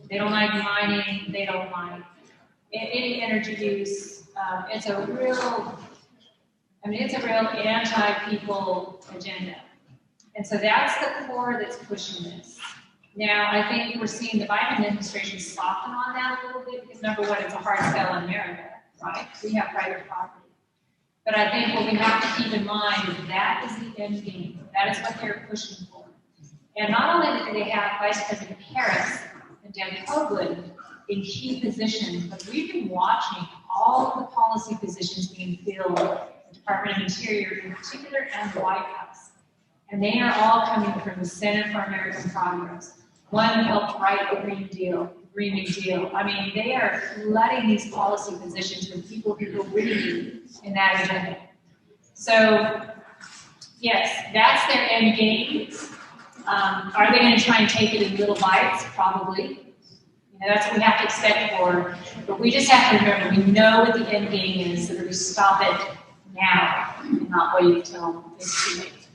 They don't like mining, they don't like any energy use. It's a real anti-people agenda. And so that's the core that's pushing this. Now, I think we're seeing the Biden administration soften on that a little bit because number one, it's a hard sell in America, right? We have private property. But I think what we have to keep in mind is that is the end game. That is what they're pushing for. And not only do they have Vice President Harris and Deb Hoagland in key positions, but we've been watching all of the policy positions being filled in the Department of Interior in particular and the White House. And they are all coming from the Center for American Progress. One helped write the Green New Deal. I mean, they are flooding these policy positions with people who really in that agenda. So, yes, that's their end game. Are they going to try and take it in little bites? Probably. You know, that's what we have to expect for. But we just have to remember, we know what the end game is, so that we stop it now and not wait until it's too late.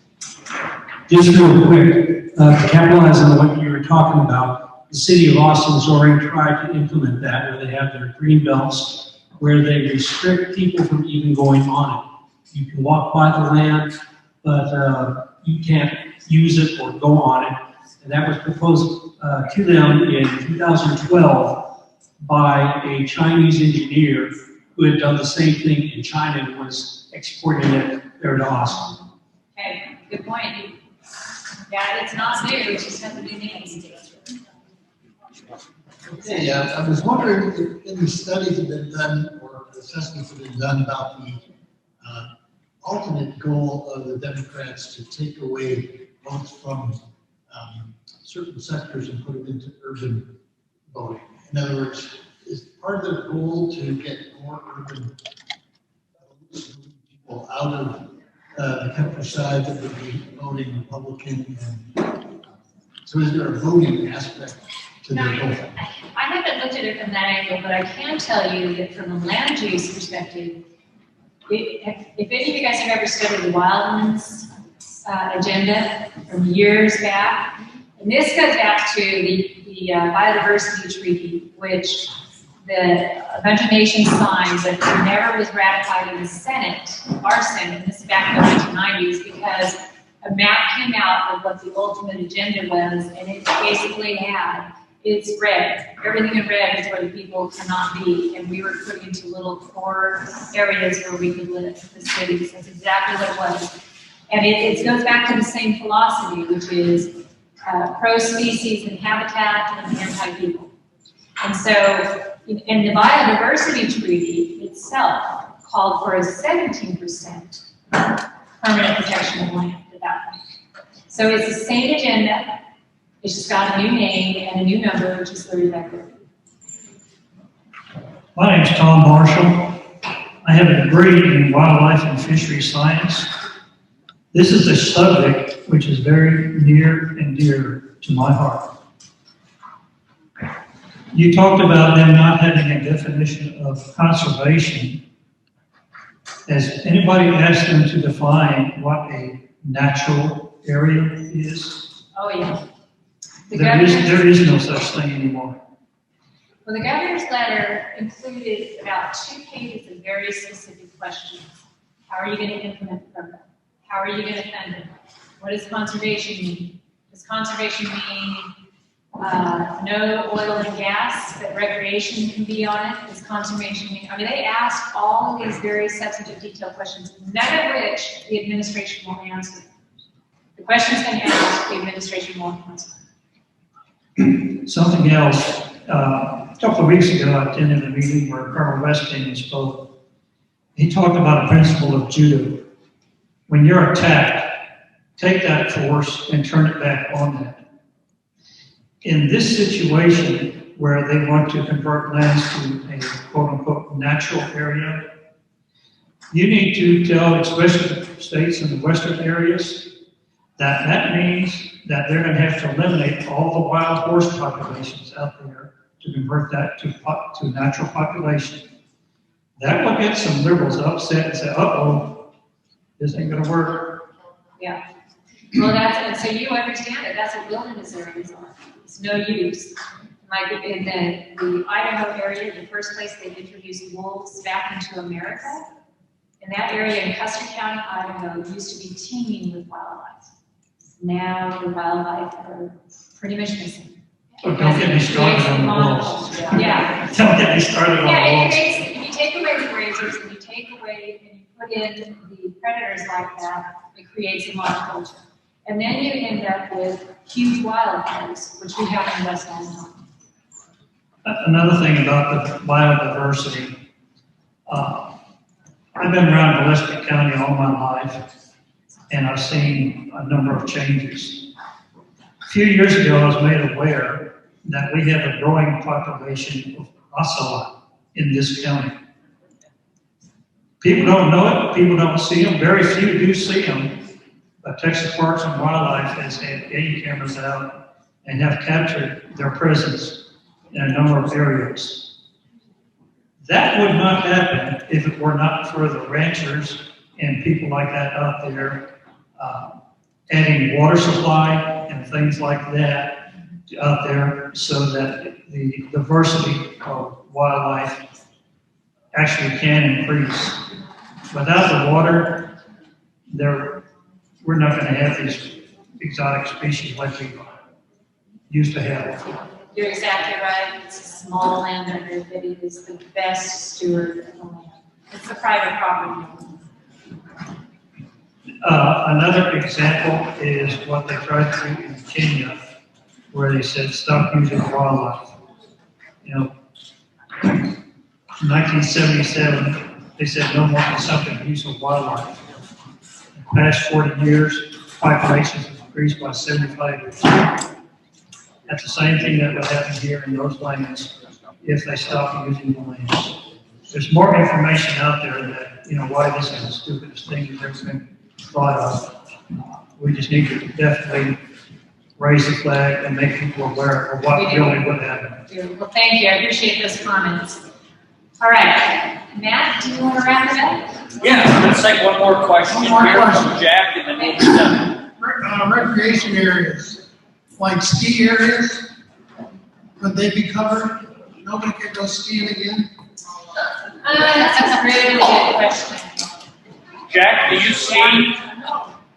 Just real quick, to capitalize on what you were talking about, the city of Austin has already tried to implement that, where they have their green belts where they restrict people from even going on it. You can walk by the land, but you can't use it or go on it. And that was proposed to them in 2012 by a Chinese engineer who had done the same thing in China and was exporting it there to Austin. Okay, good point. Yeah, it's not new, it just has a new name. Hey, I was wondering if any studies have been done or assessments have been done about the ultimate goal of the Democrats to take away votes from certain sectors and put them into urban voting. In other words, is part of their goal to get more urban people out of the countryside that would be voting Republican? And so is there a voting aspect to their goal? I haven't looked at it from that angle, but I can tell you that from a land use perspective, if any of you guys have ever studied the wildlands agenda from years back, and this goes back to the biodiversity treaty, which a bunch of nations signed, but it never was ratified in the Senate, our Senate, this is back in the 1990s, because a map came out of what the ultimate agenda was, and it basically had, it's red. Everything in red is where the people cannot be, and we were put into little core areas where we could live, the cities. That's exactly what it was. And it goes back to the same philosophy, which is pro-species and habitat and anti-people. And so, and the biodiversity treaty itself called for a 17% permanent protection of land at that point. So it's the same agenda, it's just got a new name and a new number, which is 30/30. My name's Tom Marshall. I have a degree in wildlife and fishery science. This is a subject which is very near and dear to my heart. You talked about them not having a definition of conservation. Has anybody asked them to define what a natural area is? Oh, yeah. There is no such thing anymore. Well, the governor's letter included about 2 pages of very specific questions. How are you going to implement the program? How are you going to fund it? What does conservation mean? Does conservation mean no oil and gas, that recreation can be on it? Does conservation mean, I mean, they asked all of these very substantive, detailed questions, none of which the administration will answer. The questions been asked, the administration won't answer. Something else, a couple of weeks ago, I attended a meeting where Colonel Westing spoke. He talked about a principle of judo. When you're attacked, take that force and turn it back on them. In this situation, where they want to convert lands to a quote-unquote natural area, you need to tell, especially the states in the western areas, that means that they're going to have to eliminate all the wild horse populations out there to convert that to natural population. That will get some liberals upset and say, uh-oh, this ain't going to work. Yeah. Well, that's, so you understand it, that's what wilderness areas are. It's no use. Like in the Idaho area, the first place they introduced wolves back into America, in that area in Custer County, Idaho, used to be teeming with wildlife. Now the wildlife are pretty much missing. So don't get me started on the wolves. Yeah. Don't get me started on the wolves. If you take away the grazers and you take away and you put in the predators like that, it creates a monoculture. And then you end up with huge wildfires, which we have in West Alabama. Another thing about the biodiversity, I've been around Gillespie County all my life, and I've seen a number of changes. A few years ago, I was made aware that we have a growing population of ocelot in this county. People don't know it, people don't see them, very few do see them. But Texas Parks and Wildlife has had game cameras out and have captured their presence in a number of areas. That would not happen if it were not for the ranchers and people like that out there adding water supply and things like that out there so that the diversity of wildlife actually can increase. Without the water, we're not gonna have these exotic species like we used to have. You're exactly right. It's a small landowner that is the best steward of the land. It's a private property. Another example is what they tried to do in Kenya, where they said, stop using wildlife. You know, in 1977, they said no more consumptive use of wildlife. In the past 40 years, populations have increased by 75%. That's the same thing that would happen here in those lands if they stop using the lands. There's more information out there that, you know, why this is the stupidest thing that's ever been thought of. We just need to definitely raise the flag and make people aware of what really would happen. Well, thank you. I appreciate those comments. All right, Matt, do you want to wrap it up? Yeah, let's take one more question here from Jack, and then we'll be done. Recreation areas, like ski areas, could they be covered? Nobody could go skiing again? That's a really good question. Jack, do you see?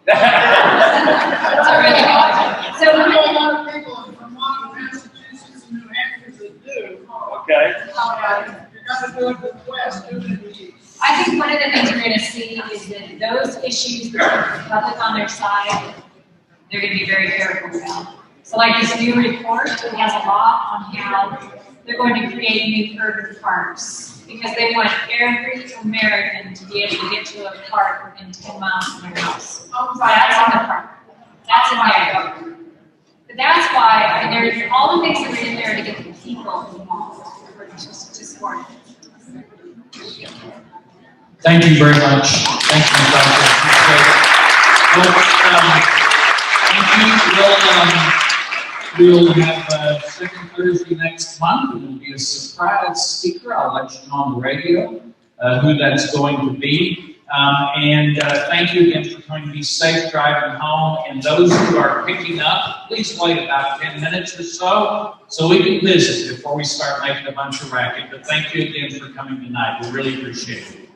That's a really good question. So, I know a lot of people in Vermont, Massachusetts, and New Hampshire that do. Okay. You gotta do it with West, do it. I think one of the things we're going to see is that those issues that put the public on their side, they're going to be very careful about. So like this new report has a lot on how they're going to create new urban parks because they want every American to be able to get to a park within 10 miles from their house. That's in the park. That's in there. But that's why, I mean, there's all the things that are in there to get the people involved. Just for it. Thank you very much. Thank you, Ms. Thank you. We'll have second Thursday next month. It will be a surprise speaker. I'll let you know on the radio who that's going to be. And thank you again for coming. Be safe driving home. And those who are picking up, please wait about 10 minutes or so we can visit before we start making a bunch of racket. But thank you again for coming tonight. We really appreciate it.